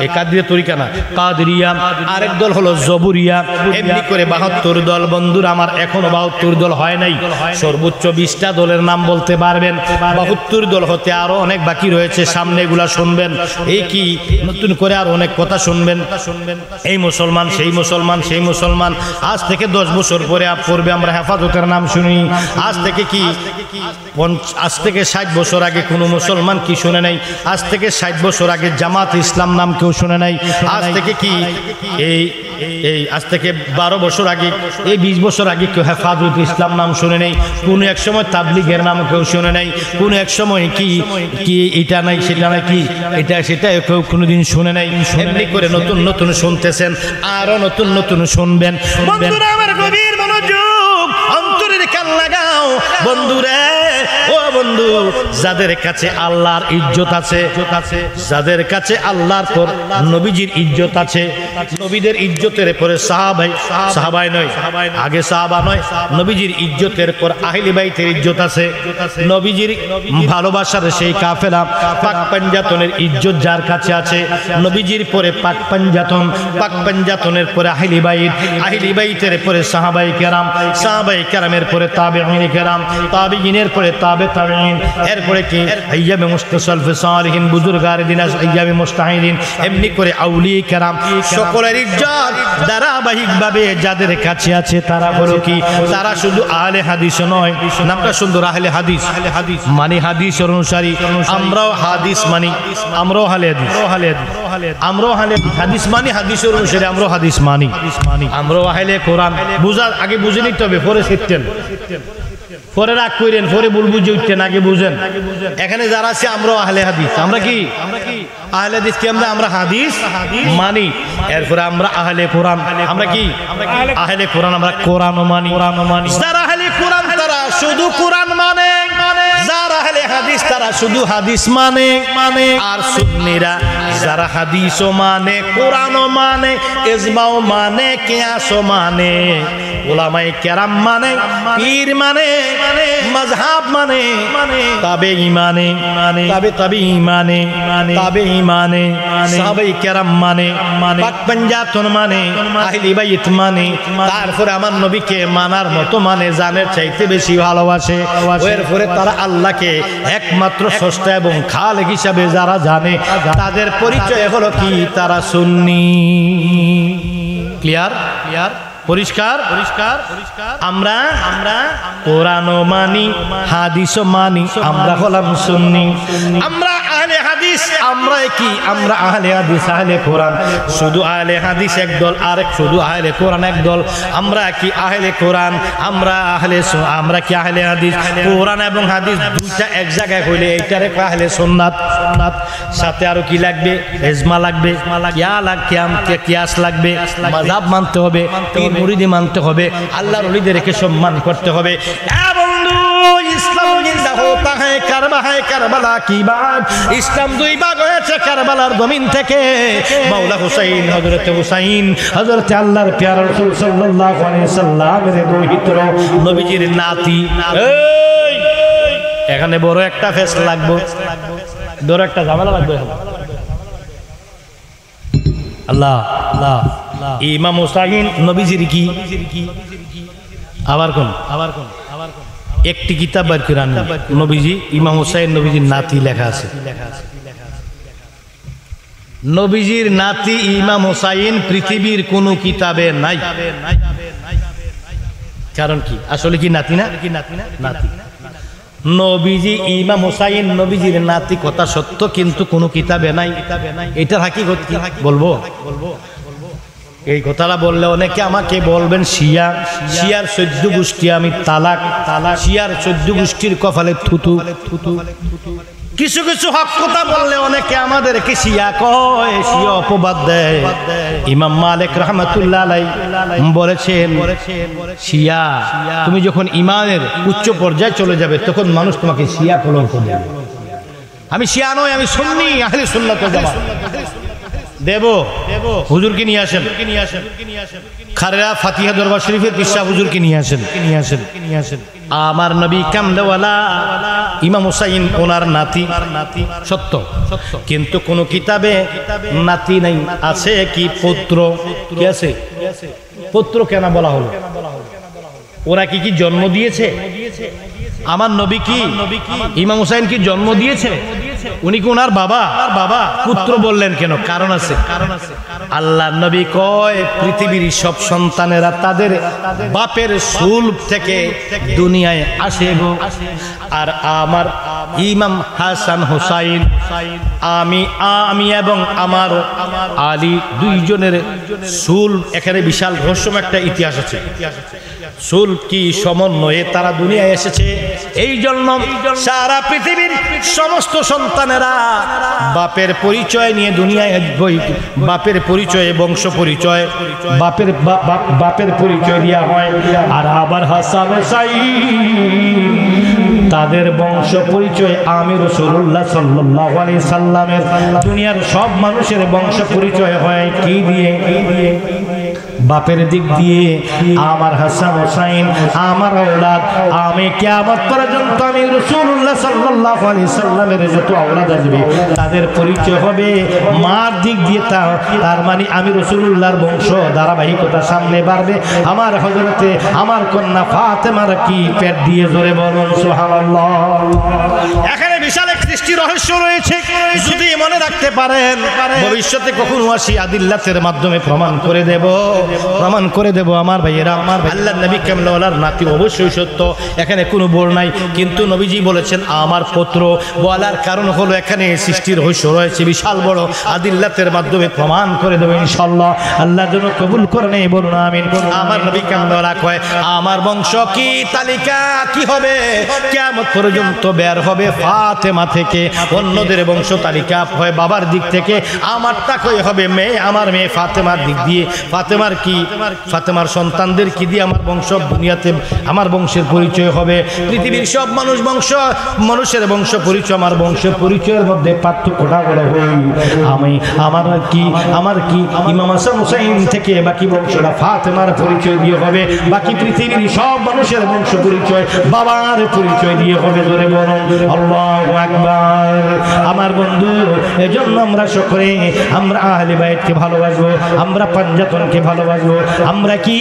এই কাদেরিয়া তরিকা না কাদেরিয়া আরেক দল হলো জবুরিয়া এমনি করে 72 দল বন্ধুরা আমার এখনো 72 দল হয় নাই সর্বোচ্চ 20টা দলের নাম বলতে পারবেন 72 দল হতে আরো অনেক বাকি রয়েছে সামনে এগুলা শুনবেন এই কি নতুন করে আর অনেক কথা শুনবেন এই মুসলমান সেই মুসলমান আজ থেকে 10 বছর পরে পূর্বে আমরা হেফাজতের নাম শুনি আজ থেকে কি আজ থেকে 60 বছর আগে কোনো মুসলমান কি শুনে নাই আজ থেকে 60 বছর আগে জামাত ইসলাম নাম কেউ শুনে নাই আজ থেকে কি এই আজ থেকে 12 বছর আগে এই 20 বছর আগে কেউ হেফাজত ইসলাম নাম শুনে নাই কোনো এক সময় তাবলিগের নাম কেউ শুনে নাই কোনো এক সময় কি এটা নাই সেটা নাই কি এটা সেটা কেউ কোনোদিন শুনে নাই এমনি করে নতুন নতুন শুনতেছেন আরো নতুন নতুন শুনবেন বন্ধুরা আমার গভীর মনোযোগ অন্তরের কান লাগাও বন্ধুরা ও বন্ধু যাদের কাছে আল্লাহর ইজ্জত আছে যাদের কাছে আল্লাহর পর নবীজির ইজ্জত আছে নবীদের ইজ্জতের পরে সাহাবাই নয় আগে সাহাবা নয় নবীজির ইজ্জতের পর আহলে বাইতের ইজ্জত আছে নবীজির ভালোবাসার সেই কাফেলা পাক পাঞ্জাতনের ইজ্জত যার কাছে আছে নবীজির পরে পাক পাঞ্জাতনের পরে আহলে বাইতের পরে সাহাবাই কেরামের পরে তাবেঈন কেরাম তাবেঈনের পরে তাবেঈন এরপরে কি আইয়ামে মুস্তাসালফে সালিহিন বুজুরগারে দিন আইয়ামে মুস্তাহিদিন এমনি করে আউলিয়া কেরাম সকলের ইজ্জত ধারাবাহিকভাবে যাদের কাছে আছে তারা হলো কি তারা শুধু আহলে হাদিস নয় নামটা সুন্দর আহলে হাদিস মানে হাদিসের অনুসারী আমরাও হাদিস মানি আমরাও আহলে হাদিস মানি হাদিসের অনুসারী আমরাও হাদিস মানি আমরাও আহলে কোরআন বুঝার আগে বুঝে নিতে হবে পরে শিখতেন পরে রাগ করেন পরে ভুল বুঝে উঠতেন আগে বুঝেন এখানে যারা আছে আমরাও আহলে হাদিস আমরা কি আহলে হাদিস কি আমরা হাদিস মানি এরপরে আমরা আহলে কোরআন আমরা কি আহলে কোরআন আমরা কোরআনও মানি যারা আহলে কোরআন তারা শুধু কোরআন মানে যারা আহলে হাদিস তারা শুধু হাদিস মানে আর সুন্নিরা যারা হাদিসও মানে কোরআনও মানে ইজমাও মানে কিয়াসও মানে উলামায়ে কেরাম মানে পীর মানে মাযহাব মানে তাবেঈ মানে তাবেঈ মানে সাহাবায়ে কেরাম মানে পাক পাঞ্জাতন মানে আহলে বাইত মানে তারপরে আমার নবীকে মানার মতো মানে জানের চাইতে বেশি ভালোবাসে এরপরে তারা আল্লাহকে একমাত্র স্রষ্টা এবং খালেক হিসাবে যারা জানে তাদের পরিচয় হলো কি তারা সুন্নি ক্লিয়ার পরিষ্কার আমরা কোরআনও মানি হাদিসও মানি আমরা হলাম সুন্নি আমরা আহলে হাদিস আমরা কি আমরা আহলে হাদিস আহলে কোরআন শুধু আহলে হাদিস একদল আরেক শুধু আহলে কোরআন একদল আমরা কি আহলে কোরআন আমরা কি আহলে হাদিস কোরআন এবং হাদিস দুইটা এক জায়গায় হইলে এইটারে আহলে সুন্নাত সাথে আরো কি লাগবে ইজমা লাগবে কিয়াস লাগবে মাযহাব মানতে হবে মুরিদি মানতে হবে আল্লাহর ওলিদেরকে সম্মান করতে হবে বন্ধু ইসলাম জিন্দা হোতা হ্যায় কারবালা কি বাত। ইসলাম দুই ভাগ হয়েছে কারবালার জমিন থেকে। মাওলা হুসাইন, হযরত হুসাইন, হযরত আল্লাহর প্যারা রাসূল সাল্লাল্লাহু আলাইহি সাল্লামের দৌহিত্র, নবীজির নাতি। এই এখানে বড় একটা ফেস লাগবে, বড় একটা ঝামেলা লাগবে। আল্লাহ আল্লাহ, ইমাম হুসাইন নবীজির কি? আবার কোন একটি কিতাব বের করে আনেন, নবীজি ইমাম হুসাইন নবীজির নাতি লেখা আছে। নবীজির নাতি ইমাম হুসাইন পৃথিবীর কোন কিতাবে নাই। কারণ কি? আসলে কি নাতি না? নাতি। নবীজি ইমাম হুসাইন নবীজির নাতি, কথা সত্য, কিন্তু কোন কিতাবে নাই। এটার হাকিকত কি বলবো? এই কথাটা বললে অনেকে আমাকে বলবেন শিয়ার 14 গোষ্ঠী আমি তালাক, শিয়ার 14 গোষ্ঠীর কপালে থুতু। কিছু কিছু হক কথা বললে অনেকে আমাদেরকে শিয়া কয়, শিয়া অপবাদ দেয়। ইমাম মালিক রাহমাতুল্লাহ আলাইহি বলেছেন, শিয়া তুমি যখন ইমানের উচ্চ পর্যায়ে চলে যাবে তখন মানুষ তোমাকে শিয়া কলঙ্ক দেবে। আমি শিয়া নই, আমি সুন্নি, আহলে সুন্নাত ওয়াল জামাত। দেব হুজুরকে নিয়ে আসেন, খারেরা ফাতিহা দরবার শরীফের পিসা হুজুরকে নিয়ে আসেন। আমার নবী কামলেওয়ালা ইমাম হুসাইন ওনার নাতি, সত্য, কিন্তু কোন কিতাবে নাতি নাই। আছে কি? পুত্র। কি আছে? পুত্র কেন বলা হলো? ওরা কি জন্ম দিয়েছে? আমার নবী কি ইমাম হুসাইন কি জন্ম দিয়েছে? উনি কি ওনার বাবা? পুত্র বললেন কেন? কারণ আছে। আল্লাহ নবী কয়, পৃথিবীর সব সন্তানেরা তাদের বাপের সুলভ থেকে দুনিয়ায় আসে গো। আর আমার ইমাম হাসান হুসাইন, আমি এবং আমার আলী দুইজনের সুল, এখানে বিশাল রহস্যময় একটা ইতিহাস আছে। সুল কি সমন্বয়ে তারা দুনিয়ায় এসেছে। এই জন্য সারা পৃথিবীর সমস্ত সন্তানেরা বাপের পরিচয় নিয়ে দুনিয়ায়, বাপের পরিচয়, বংশ পরিচয়, বাপের পরিচয় দেওয়া হয়। আর আবার হাসান হুসাইন তাদের বংশ পরিচয় আমি রাসূলুল্লাহ সাল্লাল্লাহু আলাইহি সাল্লামের। দুনিয়ার সব মানুষের বংশ পরিচয় হয় কি দিয়ে? বাপের দিক দিয়ে। আমার হাসান হুসাইন আমার আওলাদ, আমি কিয়ামত পর্যন্ত আমি রাসূলুল্লাহ সাল্লাল্লাহু আলাইহি সাল্লামের যত আওলাদ আসবে তাদের পরিচয় হবে মার দিক দিয়ে। তার মানে আমি রাসূলুল্লাহর বংশ ধারাবাহিকতা সামনে বাড়বে। আমার হযরতে আমার কন্যা ফাতেমার কি পেট দিয়ে, জোরে বলুন সুবহানাল্লাহ। এখানে বিশাল এক সৃষ্টি রহস্য রয়েছে। যদি মনে রাখতে পারেন, ভবিষ্যতে কখনো আসি আদিল্লাতের মাধ্যমে প্রমাণ করে দেব আমার ভাইয়েরা। আমার আল্লাহর নবী কামলেওয়ালার নাতি অবশ্যই সত্য, এখানে কোনো ভুল নাই। কিন্তু নবীজি বলেছেন আমার পুত্র, বলার কারণ হলো এখানে সৃষ্টির রহস্য রয়েছে বিশাল বড়। আদিল্লাতের মাধ্যমে প্রমাণ করে দেব ইনশাআল্লাহ। আল্লাহ যেন কবুল করে নেই, বলুন আমিন। আমার নবী কামলেওয়ালা কয়, আমার বংশ কি তালিকা কি হবে? কিয়ামত পর্যন্ত বের হবে ফাতেমা থেকে। অন্যদের বংশ তালিকা হয় বাবার দিক থেকে, আমারটা কই হবে মেয়ে, আমার মেয়ে ফাতেমার দিক দিয়ে। ফাতেমার কি? ফাতেমার সন্তানদের কি দিয়ে আমার বংশ দুনিয়াতে আমার বংশের পরিচয় হবে। পৃথিবীর সব মানুষের বংশ পরিচয় আমার বংশের পরিচয়ের মধ্যে পার্থক্যটা বড় হই। আমার কি ইমাম হাসান হুসাইন থেকে বাকি বংশটা ফাতেমার পরিচয় দিয়ে হবে। বাকি পৃথিবীর সব মানুষের বংশ পরিচয় বাবার পরিচয় দিয়ে হবে। জোরে বলুন আল্লাহু আকবার। আমার বন্ধু, এজন্য আমরা সকলে আমরা আহলে বাইতকে ভালোবাসবো, আমরা পাঞ্জাতনকে ভালোবাসবো। আমরা কি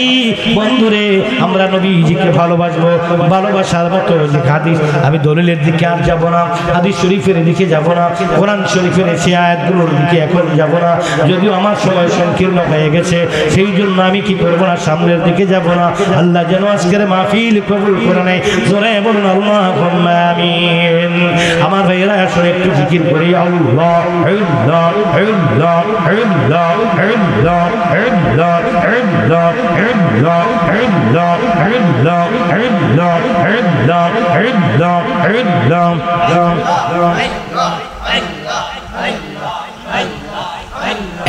বন্ধুরে, আমরা নবীজিকে ভালোবাসবো। ভালোবাসার মতো হাদিস, আমি দলিলের দিকে আর যাব না, হাদিস শরীফের দিকে যাব না, কোরআন শরীফের সে আয়াতগুলোর দিকে এখন যাব না। যদিও আমার সময় সংকীর্ণ হয়ে গেছে, সেই জন্য আমি কি করবো না, সামনের দিকে যাব না। আল্লাহ যেন আজকের মাহফিল কবুল করে নেয়। জোরে বলুন আল্লাহুম্মা আমিন। আমার ভাইয়েরা আসলে একটু জিকির করি। আল্লাহ আল্লাহ আল্লাহ আল্লাহ আল্লাহ আল্লাহ আল্লাহ আল্লাহ আল্লাহ আল্লাহ আল্লাহ আল্লাহ আল্লাহ।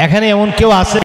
এখানে এমন কেউ আছে